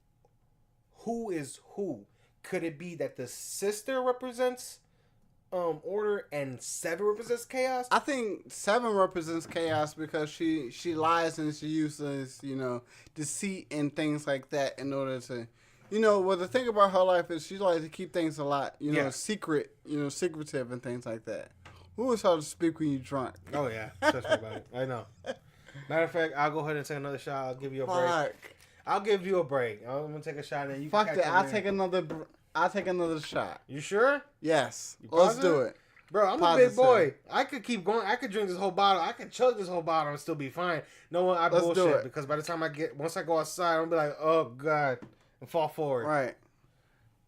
who is who? Could it be that the sister represents order and 7 represents chaos? I think 7 represents chaos because she lies and she uses, deceit and things like that in order to, well, the thing about her life is she likes to keep things a lot, secret, secretive and things like that. Who is hard to speak when you're drunk? Oh, yeah. Trust me about it. I know. Matter of fact, I'll go ahead and take another shot. I'll give you a break. I'll give you a break. I'm going to take a shot and then you can catch it. I'll take another shot. You sure? Yes. Let's do it. Bro, I'm a big boy. I could keep going. I could drink this whole bottle. I could chug this whole bottle and still be fine. No one, Let's bullshit. Do it. Because by the time once I go outside, I'm going to be like, oh, God. And fall forward. Right.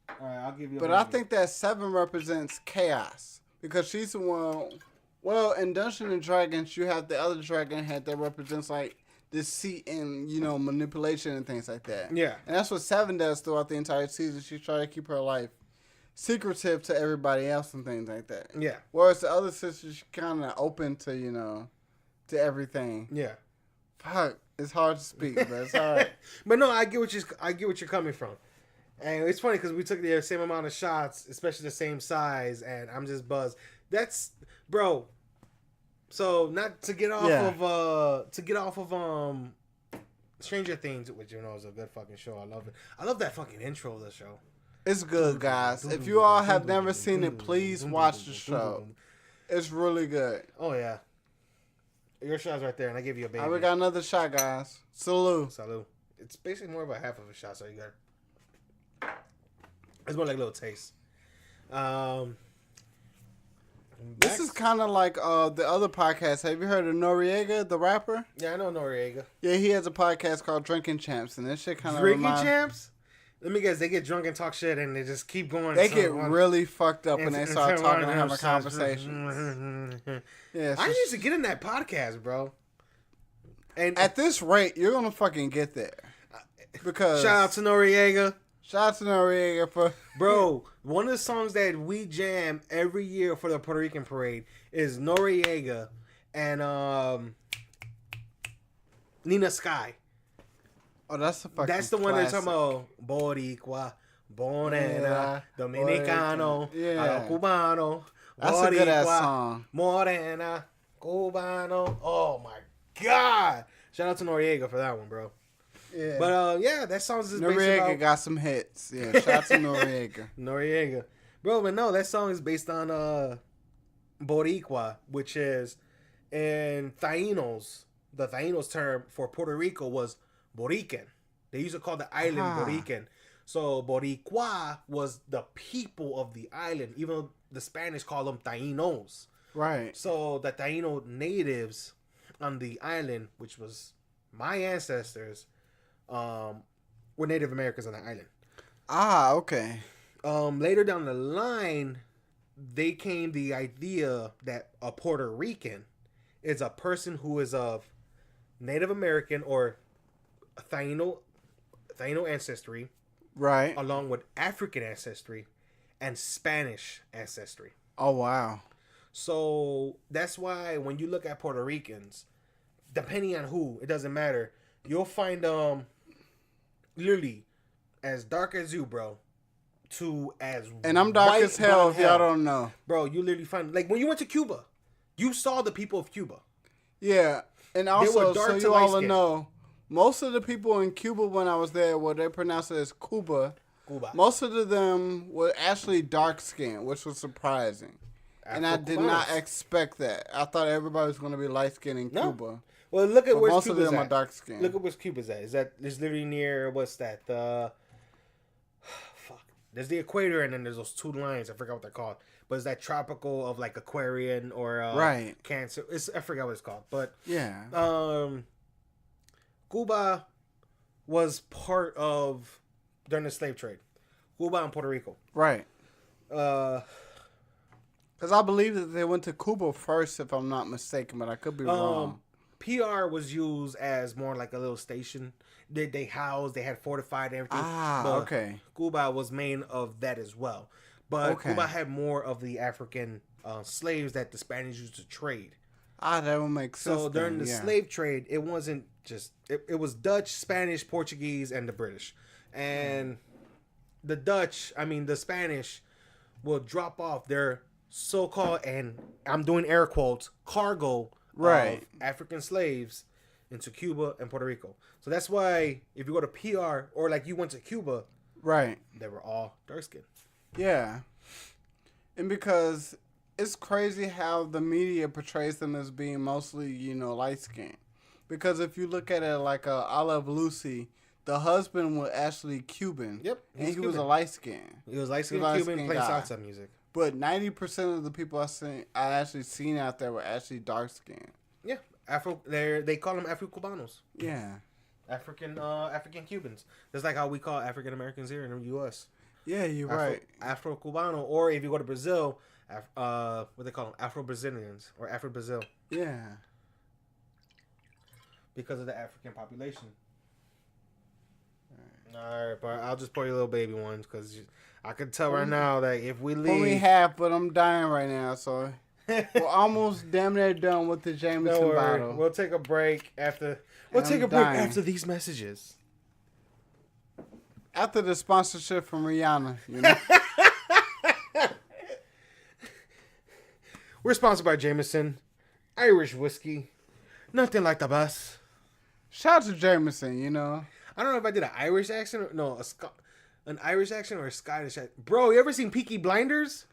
All right, I'll give you a But I think that 7 represents chaos. Because she's the one. Well, in Dungeons and Dragons, you have the other dragon head that represents, like, deceit and, manipulation and things like that. Yeah. And that's what 7 does throughout the entire season. She's trying to keep her life secretive to everybody else and things like that. Yeah. Whereas the other sister, she's kind of open to, to everything. Yeah. Fuck. It's hard to speak, but it's all right. But no, I get what you're coming from. And it's funny because we took the same amount of shots, especially the same size, and I'm just buzzed. That's, bro. So not to get off of Stranger Things, which is a good fucking show. I love it. I love that fucking intro of the show. It's good, guys. If you all have never seen it, please watch the show. It's really good. Oh yeah. Your shot's right there, and I give you a baby. All right, we got another shot, guys. Salute. It's basically more of a half of a shot, so you got. It's more like a little taste. This is kind of like the other podcast. Have you heard of Noriega, the rapper? Yeah, I know Noriega. Yeah, he has a podcast called Drunken Champs, and that shit kind of Drinking Champs? Let me guess, they get drunk and talk shit, and they just keep going. They get really fucked up when they start talking and having conversations. Yeah, I used to get in that podcast, bro. And at this rate, you're gonna fucking get there. Because shout out to Noriega. Shout out to Noriega for bro. One of the songs that we jam every year for the Puerto Rican parade is Noriega and Nina Sky. Oh, that's the fucking. That's the one they're talking about. Boricua, Morena, Dominicano, Cubano. That's Boricua, a good ass song. Morena, Cubano. Oh my god! Shout out to Noriega for that one, bro. Yeah. But yeah, that song's just Noriega got some hits. Yeah, shout out to Noriega. Noriega, bro. But no, that song is based on Boricua, which is in Taínos. The Taínos term for Puerto Rico was Borican. They used to call the island Borican. So Boricua was the people of the island, even though the Spanish call them Taínos. Right. So the Taíno natives on the island, which was my ancestors, were Native Americans on the island. Ah, okay. Later down the line, they came the idea that a Puerto Rican is a person who is of Native American or Taino ancestry, right, along with African ancestry and Spanish ancestry. Oh wow! So that's why when you look at Puerto Ricans, depending on who, it doesn't matter. You'll find literally as dark as you, bro, to as and I'm dark as hell. If y'all don't know, bro, you literally find like when you went to Cuba, you saw the people of Cuba. Yeah, and also so you all know. Most of the people in Cuba when I was there, they pronounce it as Cuba. Most of them were actually dark skinned, which was surprising. And I did not expect that. I thought everybody was going to be light skinned in Cuba. Well, look at where most Cuba's of them at. are dark skinned. Look at where Cuba's at. It's literally near, what's that? Fuck. There's the equator and then there's those two lines. I forgot what they're called. But it's that tropical of like Aquarian or right. Cancer. I forgot what it's called. But yeah. Cuba was part of during the slave trade. Cuba and Puerto Rico. Right. Because I believe that they went to Cuba first, if I'm not mistaken, but I could be wrong. PR was used as more like a little station. They had fortified everything. Okay. Cuba was main of that as well. But Cuba had more of the African slaves that the Spanish used to trade. That would make sense. So during the slave trade, it wasn't just... It was Dutch, Spanish, Portuguese, and the British. And the Spanish will drop off their so-called, and I'm doing air quotes, cargo of African slaves into Cuba and Puerto Rico. So that's why if you go to PR or like you went to Cuba, they were all dark skinned. Yeah. And because it's crazy how the media portrays them as being mostly, light skinned. Because if you look at it like I Love Lucy, the husband was actually Cuban. Yep. And he was a light skin. He was light skinned Cuban playing salsa music. But 90% of the people I actually seen out there were actually dark skinned. Yeah. They call them Afro-Cubanos. Yeah. African Cubans. That's like how we call African Americans here in the U.S. Yeah, you're right. Afro-Cubano. Or if you go to Brazil, what they call them? Afro-Brazilians or Afro-Brazil. Yeah. Because of the African population. All right, but I'll just pour you little baby ones because I can tell right now that if we leave... Only half, but I'm dying right now, so... We're almost damn near done with the Jameson bottle. We'll take a break after... after these messages. After the sponsorship from Rihanna, you know? We're sponsored by Jameson. Irish whiskey. Nothing like the best. Shout out to Jameson, you know? I don't know if I did an Irish accent or... No, an Irish accent or a Scottish accent. Bro, you ever seen Peaky Blinders?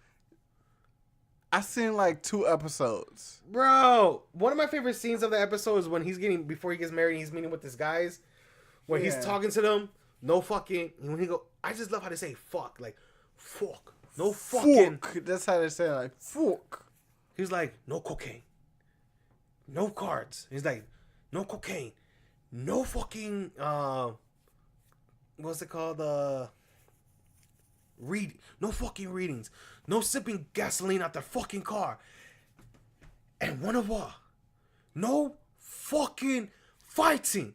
I seen like 2 episodes. Bro, one of my favorite scenes of the episode is when before he gets married, he's meeting with his guys. When he's talking to them, no fucking... When he go... I just love how they say fuck. Like, fuck. No fucking... Fuck. That's how they say it, like, fuck. He's like, no cocaine. No cards. He's like, no cocaine. No fucking... what's it called? No fucking readings. No sipping gasoline out the fucking car. And one of what? No fucking fighting.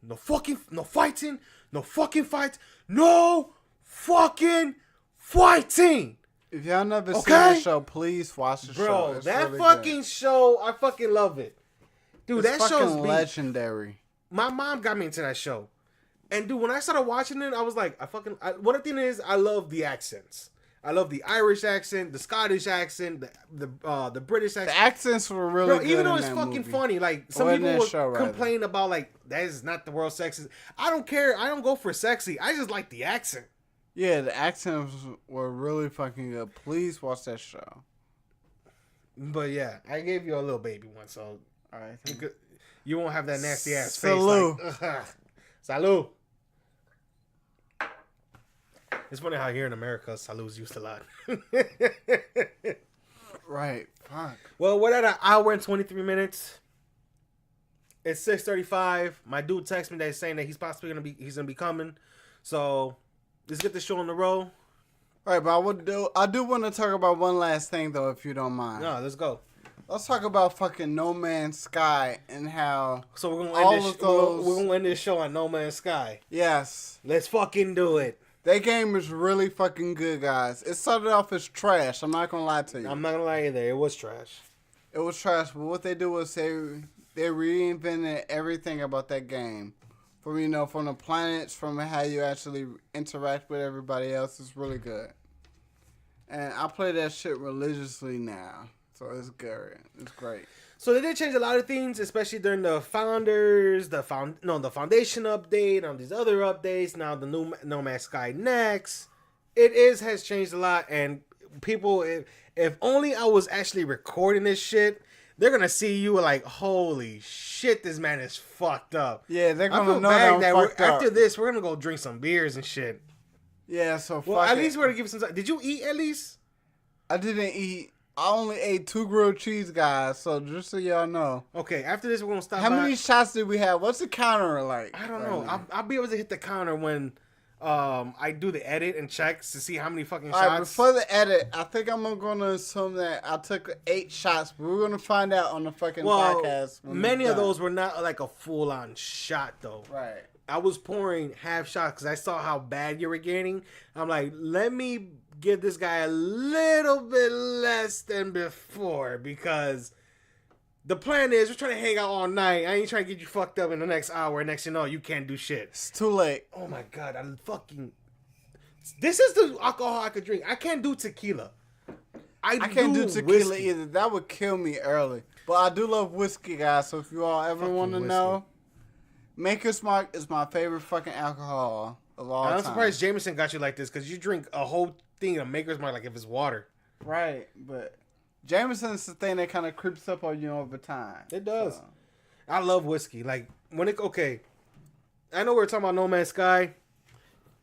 No fucking fighting. No fucking fight. No fucking fighting. If y'all never seen the show, please watch the show. Bro, that really fucking good. Show, I fucking love it. Dude, that show's legendary. My mom got me into that show. And dude, when I started watching it, I was like, one thing is, I love the accents. I love the Irish accent, the Scottish accent, the British accent. The accents were really good. Even though it's fucking funny, like some people would complain about like that is not the world's sexiest. I don't care. I don't go for sexy. I just like the accent. Yeah, the accents were really fucking good. Please watch that show. But yeah, I gave you a little baby one, so all right, you won't have that nasty ass Salud. face. Like, Salud. It's funny how here in America, salud's used a lot. Right. Fuck. Well, we're at an hour and 23 minutes. It's 6:35. My dude texted me that saying that he's possibly gonna be coming. So let's get the show on the roll. All right, but I do want to talk about one last thing though, if you don't mind. No, let's go. Let's talk about fucking No Man's Sky and how. So we're gonna end this show on No Man's Sky. Yes. Let's fucking do it. That game is really fucking good, guys. It started off as trash. I'm not gonna lie to you. I'm not gonna lie either. It was trash. It was trash, but what they do was they reinvented everything about that game. From the planets, from how you actually interact with everybody else. It's really good. And I play that shit religiously now. So it's good. It's great. So they did change a lot of things, especially during the foundation update, on these other updates. Now the new No Man's Sky next, has changed a lot. And people, if only I was actually recording this shit, they're gonna see you like, holy shit, this man is fucked up. Yeah, they're gonna know that after this, we're gonna go drink some beers and shit. Yeah, so at least we're gonna give some. Did you eat at least? I didn't eat. I only ate 2 grilled cheese, guys. So just so y'all know. Okay, after this, we're gonna stop. How many shots did we have? What's the counter like? I don't know. I'll be able to hit the counter when I do the edit and checks to see how many fucking All shots. right, before the edit, I think I'm going to assume that I took 8 shots, but we're going to find out on the fucking podcast. Many of those were not like a full-on shot, though. Right. I was pouring half shots because I saw how bad you were getting. I'm like, let me give this guy a little bit less than before because the plan is we're trying to hang out all night. I ain't trying to get you fucked up in the next hour. Next you know, you can't do shit. It's too late. Oh my God, this is the alcohol I could drink. I can't do tequila. I can't do tequila whiskey. Either. That would kill me early. But I do love whiskey, guys. So if you all ever want to know, Maker's Mark is my favorite fucking alcohol of all time. I'm surprised Jameson got you like this because you drink a whole thing of Maker's Mark like if it's water. Right, but Jameson's the thing that kind of creeps up on you over time. It does. So. I love whiskey. Like I know we're talking about No Man's Sky.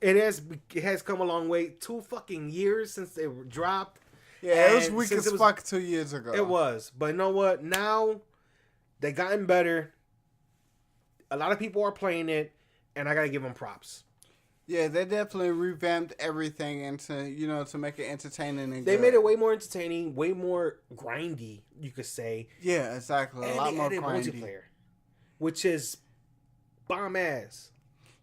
It has come a long way. 2 fucking years since they dropped. Yeah, it was weak as fuck 2 years ago. It was. But you know what? Now, they gotten better. A lot of people are playing it, and I gotta give them props. Yeah, they definitely revamped everything into, to make it entertaining and They made it way more entertaining, way more grindy, you could say. Yeah, exactly. A lot more grindy. Multiplayer, which is bomb ass.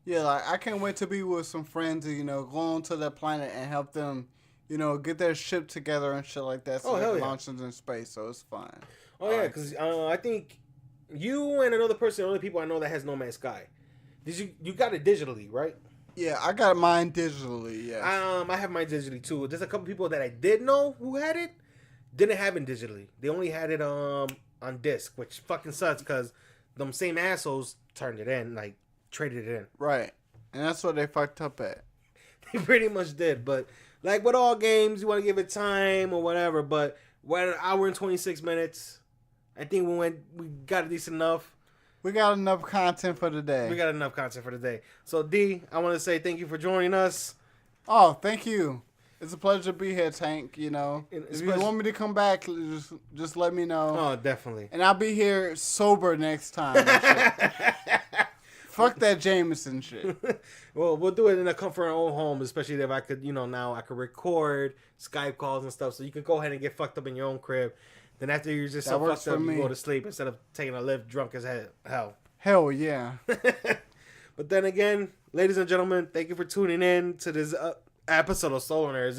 Yeah, like I can't wait to be with some friends and, go onto their planet and help them, get their ship together and shit like that. So they can launch into space, so it's fun. Oh, yeah, because I think you and another person, the only people I know that has No Man's Sky. You got it digitally, right? Yeah, I got mine digitally, yeah. I have mine digitally, too. There's a couple people that I did know who had it, didn't have it digitally. They only had it on disc, which fucking sucks because them same assholes turned it in, like, traded it in. Right. And that's what they fucked up at. They pretty much did, but like with all games, you want to give it time or whatever, but we're at 1 hour and 26 minutes. I think we got it decent enough. We got enough content for today. So, D, I want to say thank you for joining us. Oh, thank you. It's a pleasure to be here, Tank, If you want me to come back, just let me know. Oh, definitely. And I'll be here sober next time. Fuck that Jameson shit. Well, we'll do it in the comfort of our own home, especially if I could, now I could record Skype calls and stuff, so you can go ahead and get fucked up in your own crib. Then after you're just so fucked up, you go to sleep instead of taking a lift drunk as hell. Hell yeah. But then again, ladies and gentlemen, thank you for tuning in to this episode of Solar Nerds.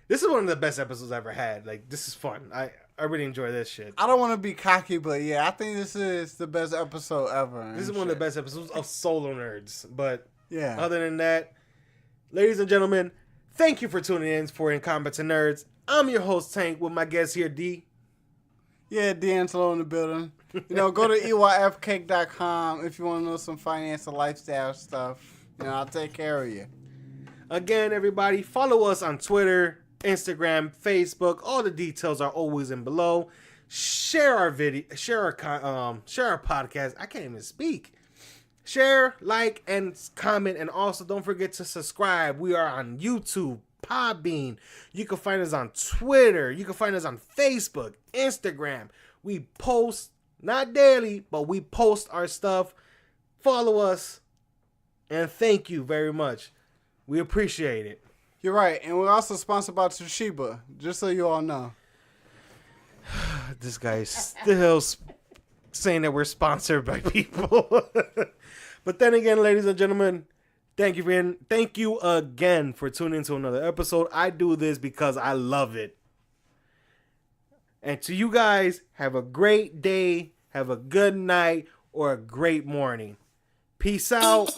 This is one of the best episodes I've ever had. Like, this is fun. I really enjoy this shit. I don't want to be cocky, but yeah, I think this is the best episode ever. This is one of the best episodes of Solar Nerds. But yeah, other than that, ladies and gentlemen, thank you for tuning in for In Combat to Nerds. I'm your host, Tank, with my guest here, D. Yeah, D'Angelo in the building. Go to EYFcake.com if you want to know some finance and lifestyle stuff. I'll take care of you. Again, everybody, follow us on Twitter, Instagram, Facebook. All the details are always in below. Share our video, share our podcast. I can't even speak. Share, like, and comment, and also don't forget to subscribe. We are on YouTube, Podbean. You can find us on Twitter. You can find us on Facebook, Instagram. We post, not daily, but we post our stuff. Follow us, and thank you very much. We appreciate it. You're right, and we're also sponsored by Toshiba, just so you all know. This guy's still saying that we're sponsored by people. But then again, ladies and gentlemen, thank you again for tuning into another episode. I do this because I love it. And to you guys, have a great day, have a good night, or a great morning. Peace out.